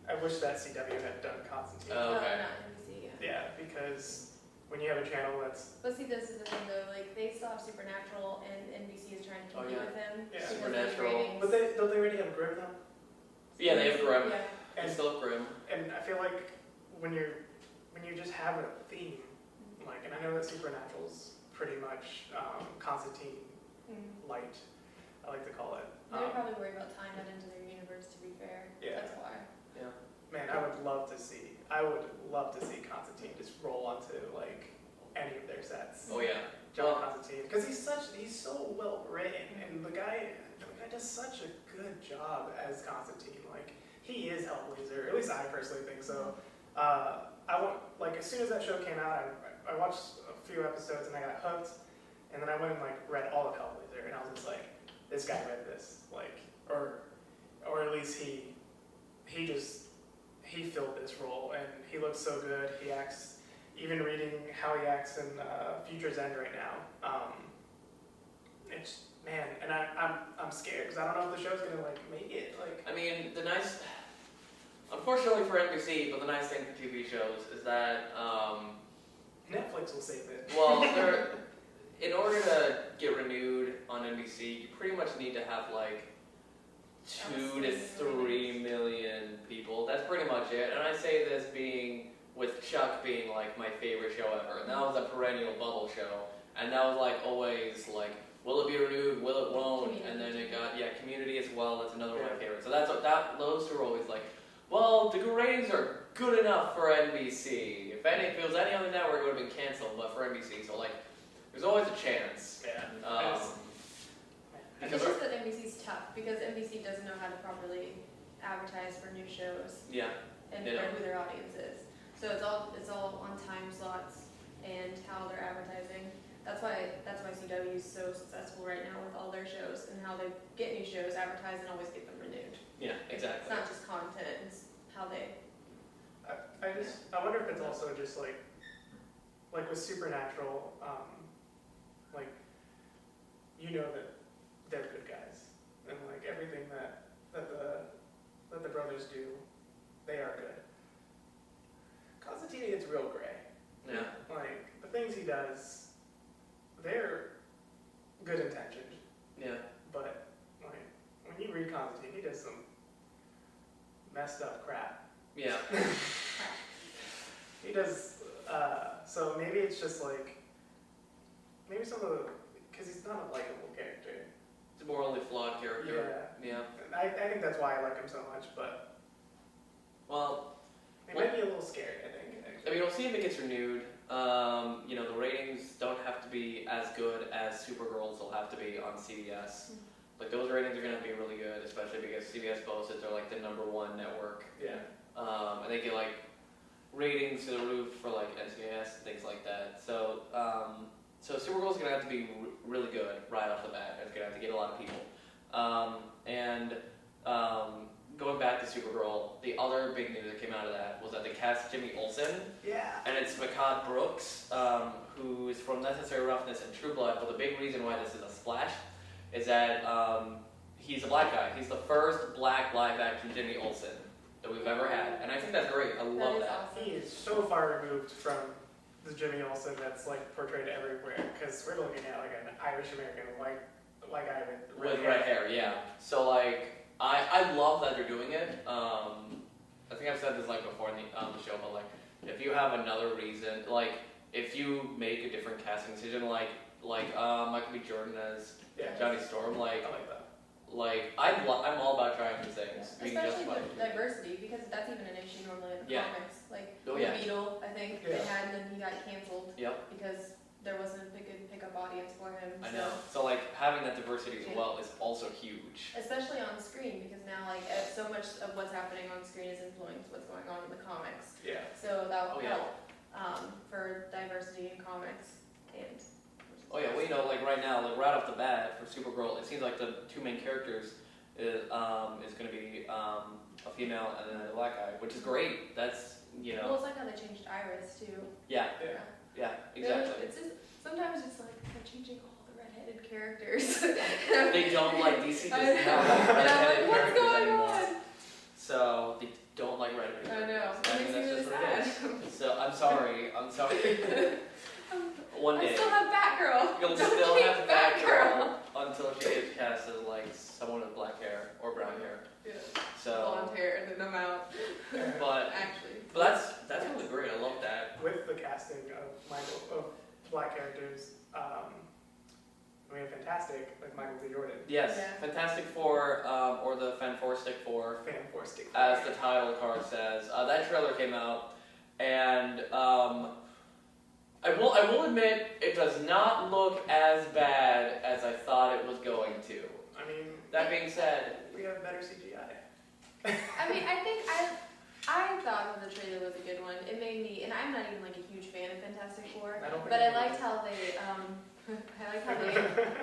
I wish that CW had done Constantine. Oh, okay. Not NBC, yeah. Yeah, because when you have a channel that's But see, this is the thing though, like they still have Supernatural, and NBC is trying to Oh, compete yeah. with them. Yeah. because of Supernatural. ratings. but don't they already have Grimm now? Yeah, they have Grimm. Yeah. They And still have Grimm. and I feel like when you just have a theme, like, and I know that Supernatural's pretty much Constantine Mm. light, I like to call it. They're probably worried about tying that into their universe. To be fair, Yeah. that's why. Man, I would love to see Constantine just roll onto like any of their sets. Oh yeah. John Constantine, because he's so well written, and the guy does such a good job as Constantine. Like he is Hellblazer, at least I personally think so. As soon as that show came out, I watched a few episodes and I got hooked, and then I went and like read all of Hellblazer, and I was just like, this guy read this, like, or at least he filled this role, and he looks so good. He acts. Even reading how he acts in Future's End right now, it's man, and I'm scared because I don't know if the show's gonna like make it. Like, I mean, unfortunately for NBC, but the nice thing for TV shows is that, Netflix will save it. well, in order to get renewed on NBC, you pretty much need to have like 2 to 3 million people. That's pretty much it. And I say this with Chuck being like my favorite show ever, and that was a perennial bubble show, and that was like always like, will it be renewed, will it won't, and then it got Community as well. That's another one of my favorites. So those two are always like, well, the ratings are good enough for NBC. if it was any other network, it would have been canceled. But for NBC, so like, there's always a chance. Yeah. It's just that NBC's tough because NBC doesn't know how to properly advertise for new shows Yeah. and They for don't. who their audience is. So it's all on time slots and how they're advertising. That's why CW is so successful right now with all their shows and how they get new shows advertised and always get them renewed. Yeah, It's exactly. not just content; it's how they. I wonder if it's also just like with Supernatural, like you know that they're good guys, and like everything that the brothers do, they are good. Constantine gets real gray. Yeah. Like the things he does, they're good intentioned, Yeah. but like when you read Constantine, he does some messed up crap. Yeah. He does, so maybe it's just like, maybe some of the, because he's not a likable character. It's a morally flawed character. Yeah. I think that's why I like him so much, but Well, it might be a little scary, I think. I mean, we'll see if it gets renewed. The ratings don't have to be as good as Supergirl's will have to be on CBS. Like, those ratings are going to be really good, especially because CBS boasts that they're like the #1 network. Yeah. And they get like ratings to the roof for like NCIS and things like that. So, so Supergirl's gonna have to be really good right off the bat. It's gonna have to get a lot of people. Going back to Supergirl, the other big news that came out of that was that they cast Jimmy Olsen, Yeah. and it's Mehcad Brooks, who is from Necessary Roughness and True Blood. But the big reason why this is a splash is that he's a black guy. He's the first black live-action Jimmy Olsen that we've ever had, and I think that's great. I love is that. awesome. He is so far removed from the Jimmy Olsen that's like portrayed everywhere, because we're looking at like an Irish-American white guy with Red hair, yeah. So like, I love that they're doing it. I think I've said this like before in the show, but like, if you have another reason, like if you make a different casting decision, like Michael B. Jordan as Yeah. Johnny Storm, like I like that. I'm all about trying new things. Being Especially justified. with diversity, because that's even an issue normally in the Yeah. comics. Like Oh, the yeah. Beetle, I think Yeah. they had, and then he got canceled Yep. because there wasn't a good pickup audience for him. I so- know. So like having that diversity as Yeah. well is also huge. Especially on screen, because now like so much of what's happening on screen is influenced what's going on in the comics. Yeah. So that will Oh, yeah. help for diversity in comics and. Oh yeah, well like right now, like right off the bat for Supergirl, it seems like the two main characters is going to be a female and then a black guy, which is great. That's Well, it's like how they changed Iris too. Yeah, Yeah. exactly. It's just, sometimes it's like they're changing all the redheaded characters. They don't like DC does I know. not like And I'm redheaded like, what's characters going anymore. on? So they don't like redheaded I know. characters. It makes me that's really just what it sad. is. So I'm sorry. One I day still have Batgirl. you'll Don't still keep have Batgirl until she gets cast as like someone with black hair or brown hair. Yeah. So, Blonde hair, and then I'm out. but Actually. that's really great. I love that. With the casting of black characters, we have Fantastic, like Michael B. Jordan. Yes, Yeah. Fantastic Four, or the Fantastic Four, Fan Four Stick. as the title card says. That trailer came out, and I will admit it does not look as bad as I thought it was going to. I mean, That being said, we have better CGI. I mean, I think I thought that the trailer was a good one. It made me, and I'm not even like a huge fan of Fantastic Four, I don't think but I it liked is. how they,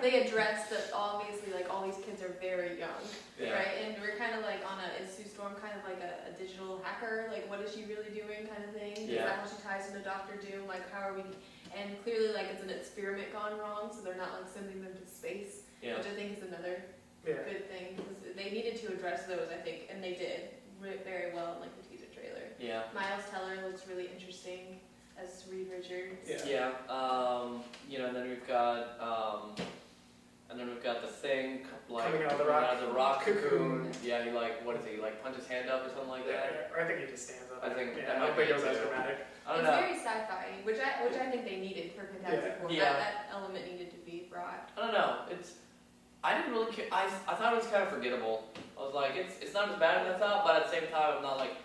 they addressed that obviously like all these kids are very young, yeah, right? And we're kind of like is Sue Storm kind of like a digital hacker? Like what is she really doing kind of thing? Is Yeah. that how she ties into Doctor Doom? Like how are we, and clearly like it's an experiment gone wrong, so they're not like sending them to space, yeah, which I think is another Yeah. good thing, because they needed to address those, I think, and they did very well in like the teaser trailer. yeah. Miles Teller looks really interesting as Reed Richards. Yeah. Yeah, and then we've got the Thing, like Coming out of the coming rock out of the rock cocoon. Yeah, he like, what is he, like punch his hand up or something like that? Or I think he just stands up. I think yeah, that I might don't think be it goes it as too. dramatic. I don't It's know. very sci-fi, which I think they needed for Fantastic Four. Yeah. That element needed to be brought. I don't know. I didn't really care. I thought it was kind of forgettable. I was like, it's not as bad as I thought, but at the same time, I'm not like,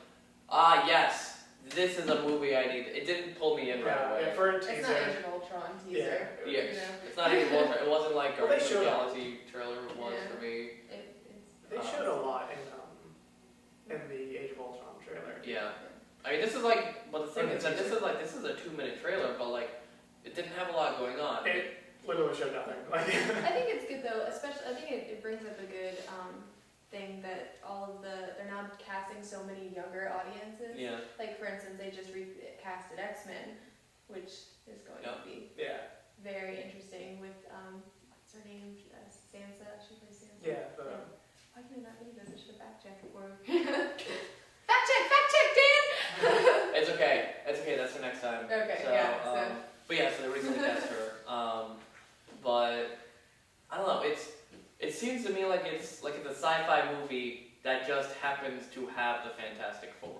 yes, this is a movie I need. It didn't pull me in right away. Yeah, for a It's not teaser. Age of Ultron teaser. Yeah. You know. It's not even Walter. It wasn't like Well, they Guardians of the showed- Galaxy trailer was Yeah. for me. They showed a lot in the Age of Ultron trailer. Yeah. I mean, this is like, but the thing is that this is a 2-minute trailer, but like, it didn't have a lot going on. It literally showed nothing. Like, I think it's good though, especially I think it brings up a good thing that they're now casting so many younger audiences. Yeah. Like for instance, they just recasted X-Men, which is going to be yeah, very interesting with what's her name? Sansa. She plays Sansa. yeah. Why can I not believe this? I should have fact checked before. Fact check, Dan. It's okay. It's okay. That's for next time. Okay, So, yeah. So But yeah, so they recently cast her. But I don't know. It seems to me like it's a sci-fi movie that just happens to have the Fantastic Four.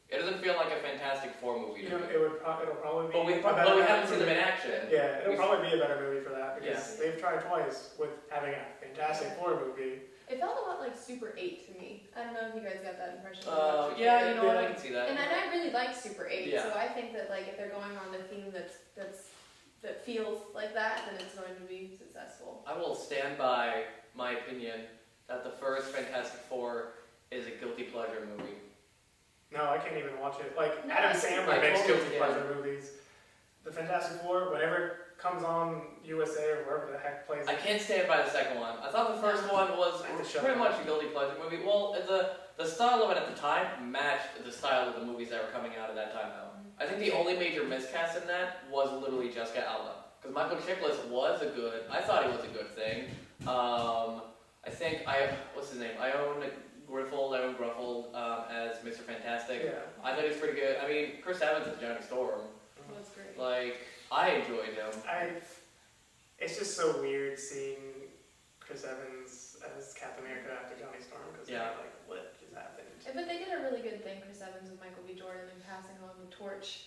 It doesn't feel like a Fantastic Four movie You to know, me. it'll probably be. But we a better haven't seen them movie. in action. Yeah, it'll probably be a better movie for that because they've tried twice with having a Fantastic Four movie. it felt a lot like Super 8 to me. I don't know if you guys got that impression. Yeah, you know what? I can see that. And I really like Super 8, Yeah. so I think that like if they're going on the theme that feels like that, then it's going to be successful. I will stand by my opinion that the first Fantastic Four is a guilty pleasure movie. No, I can't even watch it. Like No, Adam I Sandler makes totally guilty can. pleasure movies. The Fantastic Four, whenever it comes on USA or wherever the heck plays I it. can't stand by the second one. I thought the first one was I have to shut pretty up. much a guilty pleasure movie. Well, the style of it at the time matched the style of the movies that were coming out at that time, though. I think the only major miscast in that was literally Jessica Alba. Because Michael Chiklis I thought he was a good thing. I think what's his name? Ione Gruffeld as Mr. Fantastic. Yeah. I thought he was pretty good. I mean, Chris Evans as Johnny Storm. That's great. Like, I enjoyed him. It's just so weird seeing Chris Evans as Captain America after Johnny Storm because like what just happened. But they did a really good thing, Chris Evans with Michael B. Jordan, and passing on the torch.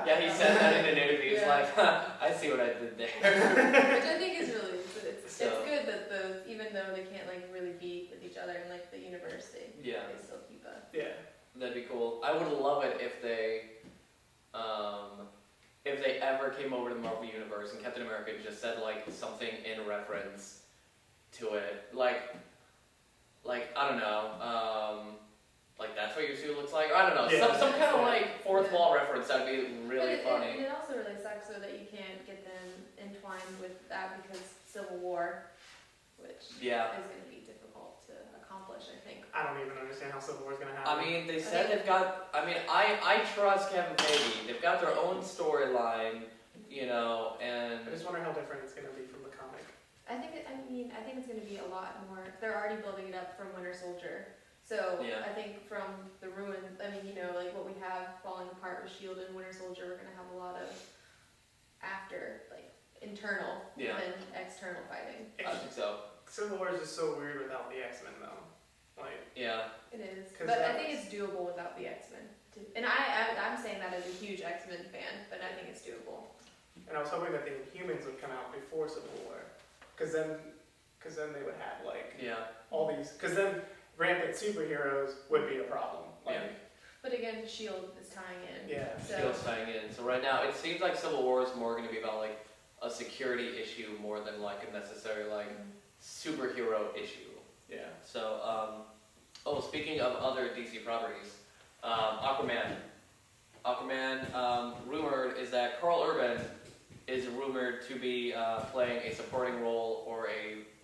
Yeah, he said that in an interview. He's Yeah. like, I see what I did there. Which I think is really, it's So- good that even though they can't like really be with each other in like the universe, they still keep a. Yeah. That'd be cool. I would love it if they ever came over to the Marvel Universe and Captain America just said like something in reference to it, like I don't know, like that's what your suit looks like. Or, I don't know, Yeah. some kind of like fourth wall reference. That'd be really funny. It also really sucks though that you can't get them entwined with that because Civil War, which Yeah. is going to be difficult to accomplish, I think. I don't even understand how Civil War is gonna I happen. mean, they said they've got. I mean, I trust Kevin Feige. They've got their own storyline, and I just wonder how different it's gonna be from the comic. I think it's going to be a lot more. They're already building it up from Winter Soldier. So Yeah. I think from the ruin, like what we have falling apart with Shield and Winter Soldier, we're going to have a lot of internal than external fighting. I think so. Civil War is just so weird without the X-Men though. Like, Yeah. It is, 'Cause but I that think was- it's doable without the X-Men. And I'm saying that as a huge X-Men fan, but I think it's doable. and I was hoping that the Inhumans would come out before Civil War, because then they would have like Yeah. all these. Because then rampant superheroes would be a problem. Like, Yeah. But again, Shield is tying in. yeah. So Shield's tying in. So right now, it seems like Civil War is more going to be about like a security issue more than like a necessary like superhero issue. Yeah. So, speaking of other DC properties, Aquaman. Rumored is that Carl Urban is rumored to be playing a supporting role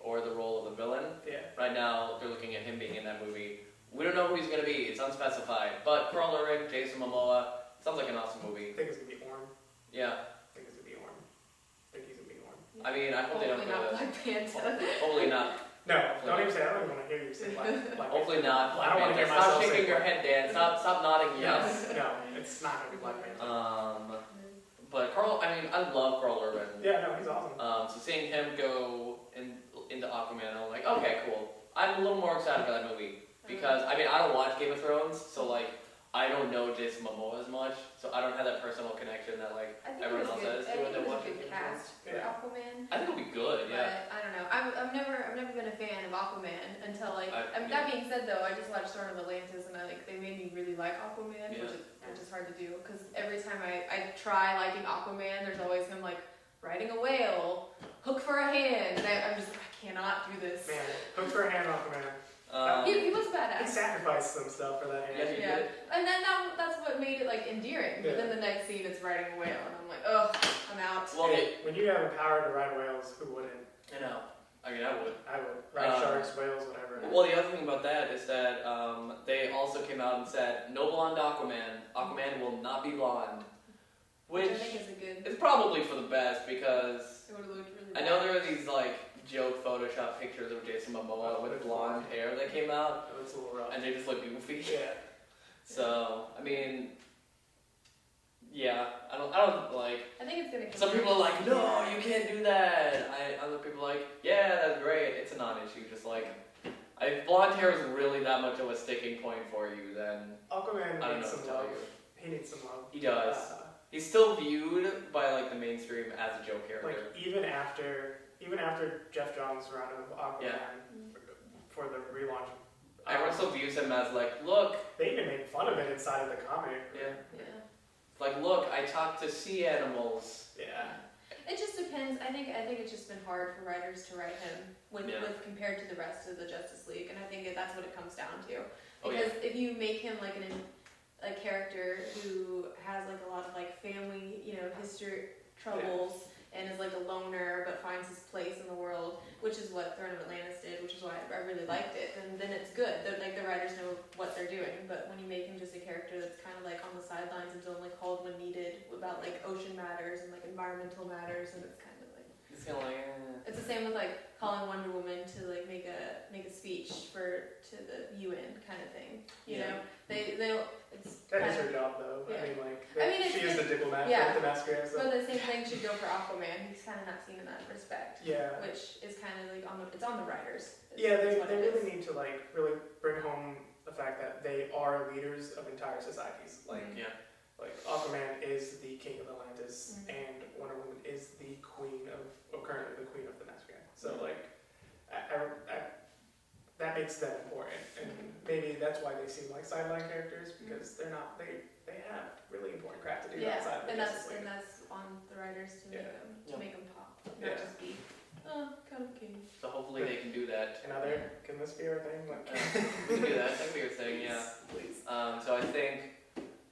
or the role of the villain. Yeah. Right now, they're looking at him being in that movie. We don't know who he's going to be. It's unspecified. But Carl Urban, Jason Momoa, sounds like an awesome movie. I think it's gonna be Orm. Yeah. I think it's gonna be Orm. I think he's gonna be Orm. I mean, I hope they don't hopefully not go Black Panther. to... Hopefully not. No, don't even say that. I don't even want to hear you say Black Hopefully not. I don't want to hear Stop myself say shaking your Black head, Dan. Stop nodding yes. No, it's not gonna be Black Panther. But I love Carl Urban. Yeah, no, he's awesome. So seeing him go into Aquaman, I'm like, okay, cool. I'm a little more excited for that movie because I don't watch Game of Thrones, so like I don't know Jason Momoa as much, so I don't have that personal connection that like I think everyone it was else good. has I to when think it they're was a watching good Game of Thrones. cast for Yeah. Aquaman. I think it'll be good, yeah. But I don't know. I've never been a fan of Aquaman until like. Yeah. That being said, though, I just watched Storm of Atlantis and they made me really like Aquaman, Yeah. which is which is hard to do because every time I try liking Aquaman, there's always him like riding a whale, hook for a hand, and I'm just like, I cannot do this. Man, hook for a hand, Aquaman. He was He badass. sacrificed some stuff for that hand. Yeah, he Yeah, did. and then that's what made it like endearing. But then the next scene, it's riding a whale, and I'm like, oh, I'm out. Well, Hey, when you have the power to ride whales, who wouldn't? I know. I mean, I would. I would. Ride sharks, whales, whatever. Well, the other thing about that is that they also came out and said, no blonde Aquaman. Aquaman will not be blonde. Which I think is a good. is probably for the best because It would have looked really. I know there are these like joke Photoshop pictures of Jason Momoa with blonde hair that came out, It looks a little rough. and they just look goofy. Yeah. So I mean, yeah, I don't like. I think it's gonna. Some people are like, no, you can't do that. Other people are like, yeah, that's great. It's a non-issue. Just like, if blonde hair is really that much of a sticking point for you, then Aquaman I don't know needs what some to tell love. you. He needs some love. He does. He's still viewed by like the mainstream as a joke character. Like even after Jeff Johns' run of Aquaman for the relaunch, Everyone still views him as like, look, they even made fun of it inside of the comic. yeah, Yeah. like look, I talk to sea animals. Yeah. It just depends. I think it's just been hard for writers to write him with compared to the rest of the Justice League, and I think that's what it comes down to. Because if you make him like a character who has like a lot of like family, history troubles, and is like a loner but finds his place in the world, which is what Throne of Atlantis did, which is why I really liked it. And then it's good. Like the writers know what they're doing. But when you make him just a character that's kind of like on the sidelines and is only called when needed about like ocean matters and like environmental matters, and it's kind of like It's kind of like, it's the same with like calling Wonder Woman to like make a speech to the UN kind of thing. You know, they'll. It's That kind is of, her job, though. Yeah. I mean, she is the diplomat yeah. for the Masquerade. So. but the same thing should go for Aquaman. He's kind of not seen in that respect. Yeah. Which is kind of like it's on the writers. Yeah, they what it really is. need to like really bring home the fact that they are leaders of entire societies. Like, like Aquaman is the king of Atlantis, and Wonder Woman is the queen currently the queen of the Masquerade. So like, that makes them important, and maybe that's why they seem like sideline characters because they're not. They have really important crap to do outside of the Justice League. And that's on the writers to make them pop, not just be kind of king. so hopefully they can do that. Can this be our thing? Like, We can do that. That can be your thing, yeah. Please. So I think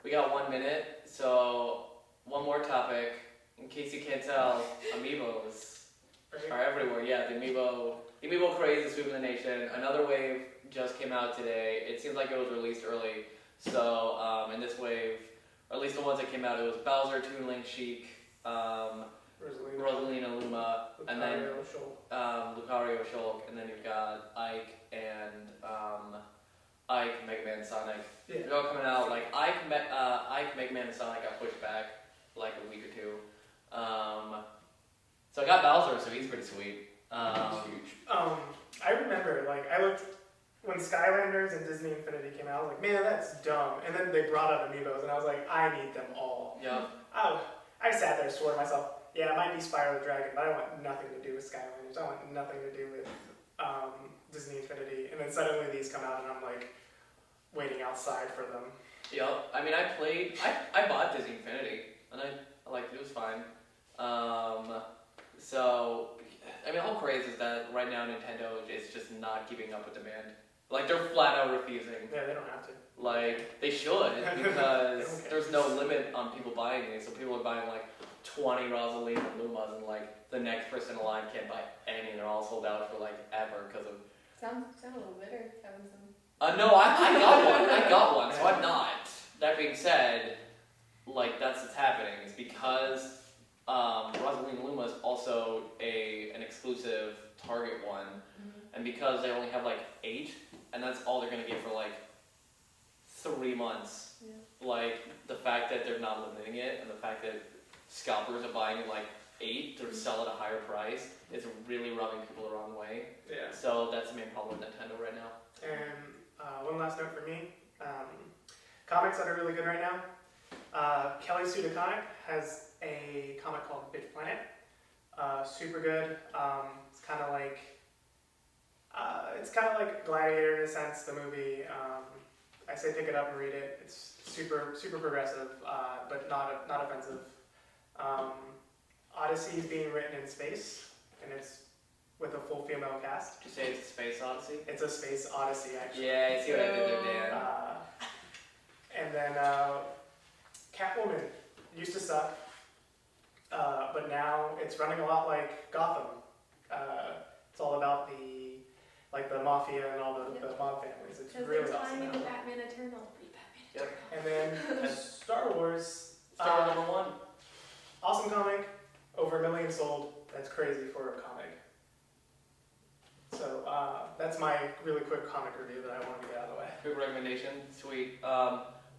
we got 1 minute. So one more topic. In case you can't tell, amiibos Right? are everywhere. Yeah, the amiibo craze is sweeping the nation. Another wave just came out today. It seems like it was released early. So in this wave, or at least the ones that came out, it was Bowser, Toon Link, Sheik, Rosalina Luma, and then Lucario Shulk, and then you've got Ike and Mega Man, Sonic. Yeah. They're all coming out. Like Ike, Mega Man, and Sonic got pushed back like a week or two. So I got Bowser, so he's pretty sweet. I remember, like, I looked when Skylanders and Disney Infinity came out. I was like, man, that's dumb. And then they brought out amiibos, and I was like, I need them all. Yeah. I sat there, swore to myself, yeah, it might be Spyro the Dragon, but I want nothing to do with Skylanders. I want nothing to do with Disney Infinity. And then suddenly these come out, and I'm like, waiting outside for them. Yep. I mean, I bought Disney Infinity, and I liked it. It was fine. So, I mean, the whole craze is that right now Nintendo is just not keeping up with demand. Like, they're flat out refusing. Yeah, they don't have to. Like, they should, because there's no limit on people buying these. So people are buying, like, 20 Rosalina Lumas, and, like, the next person in line can't buy any. They're all sold out for, like, ever because of... Sound a little bitter having some. No, I got one, so I'm not. That being said, like, that's what's happening. It's because Rosalina Luma is also an exclusive Target one, and because they only have, like, 8, and that's all they're going to get for, like, 3 months. Yeah. Like, the fact that they're not limiting it, and the fact that scalpers are buying it, like, 8 to sell at a higher price is really rubbing people the wrong way. Yeah. So that's the main problem with Nintendo right now. And one last note for me. Comics that are really good right now. Kelly Sue DeConnick has a comic called Bitch Planet. Super good. It's kind of like Gladiator in a sense, the movie. I say pick it up and read it. It's super progressive, but not offensive. Odyssey is being written in space, and it's with a full female cast. Did you say it's a space odyssey? It's a space odyssey, actually. Yeah, I see what I did there, Dan. And then Catwoman used to suck, but now it's running a lot like Gotham. It's all about the mafia and all the mob families. It's really Because awesome. they're now. tying Batman Eternal. Read Batman Yep. Eternal. And then Star Wars. Star Wars #1. Awesome comic, over 1 million sold. That's crazy for a comic. So that's my really quick comic review that I wanted to get out of the way. Quick recommendation, sweet.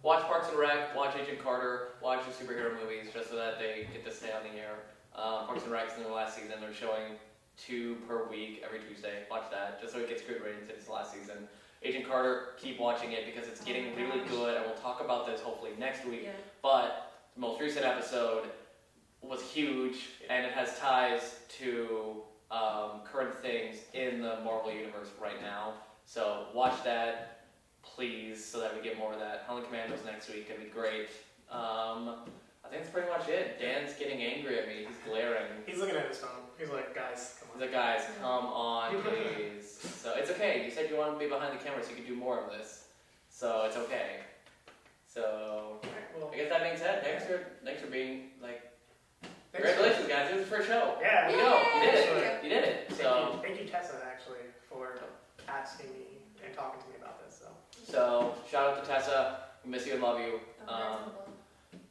Watch Parks and Rec, watch Agent Carter, watch the superhero movies just so that they get to stay on the air. Parks and Rec's in the last season, they're showing 2 per week every Tuesday. Watch that, just so it gets good ratings. It's the last season. Agent Carter, keep watching it because it's getting really good, and we'll talk about this hopefully next week. Yeah. But the most recent episode was huge, and it has ties to current things in the Marvel Universe right now. So watch that, please, so that we get more of that. Helen Commando's next week, gonna be great. I think that's pretty much it. Dan's getting angry at me. He's glaring. He's looking at his phone. He's like, guys, come on. He's like, guys, come on, please. So it's okay. You said you wanted to be behind the camera so you could do more of this. So it's okay. So Alright, well, I guess that being said, thanks for being like. thanks Congratulations, guys! This is the first show. Yeah, There you go. You did Yay! it. You did it. So, Thank you, Tessa, actually, for asking me and talking to me about this. shout out to Tessa. We miss you and love you. Oh,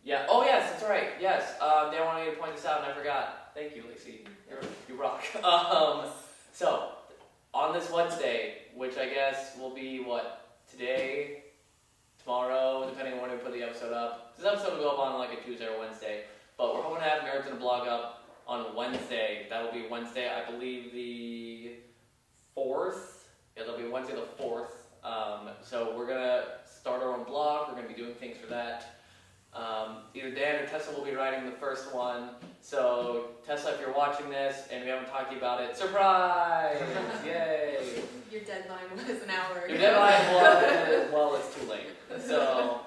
Yeah. Oh yes, that's right. Yes. Dan wanted me to point this out, and I forgot. Thank you, Lacey. You rock. So on this Wednesday, which I guess will be today, tomorrow, depending on when we put the episode up. This episode will go up on like a Tuesday or Wednesday. But we're hoping to have Nerds in a Blog up on Wednesday. That will be Wednesday, I believe the 4th. Yeah, that'll be Wednesday the 4th. So we're going to start our own blog. We're going to be doing things for that. Either Dan or Tessa will be writing the first one. So Tessa, if you're watching this and we haven't talked to you about it, surprise! Yay! Your deadline was an hour ago. Your deadline was, it's too late. So,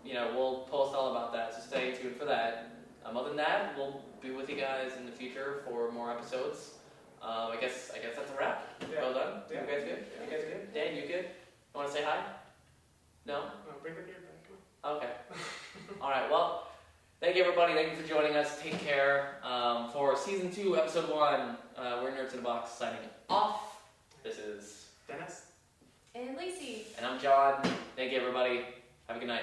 we'll post all about that. So stay tuned for that. Other than that, we'll be with you guys in the future for more episodes. I guess that's a wrap. Yeah. Well done. Yeah. You guys good? You guys good? Dan, you good? You want to say hi? No? Bring the beer back. Come Okay. All right. Well, thank you everybody. Thank you for joining us. Take care. For season 2, episode 1, we're Nerds in a Box signing off. This is on. Dennis? And Lacey. and I'm John. Thank you everybody. Have a good night.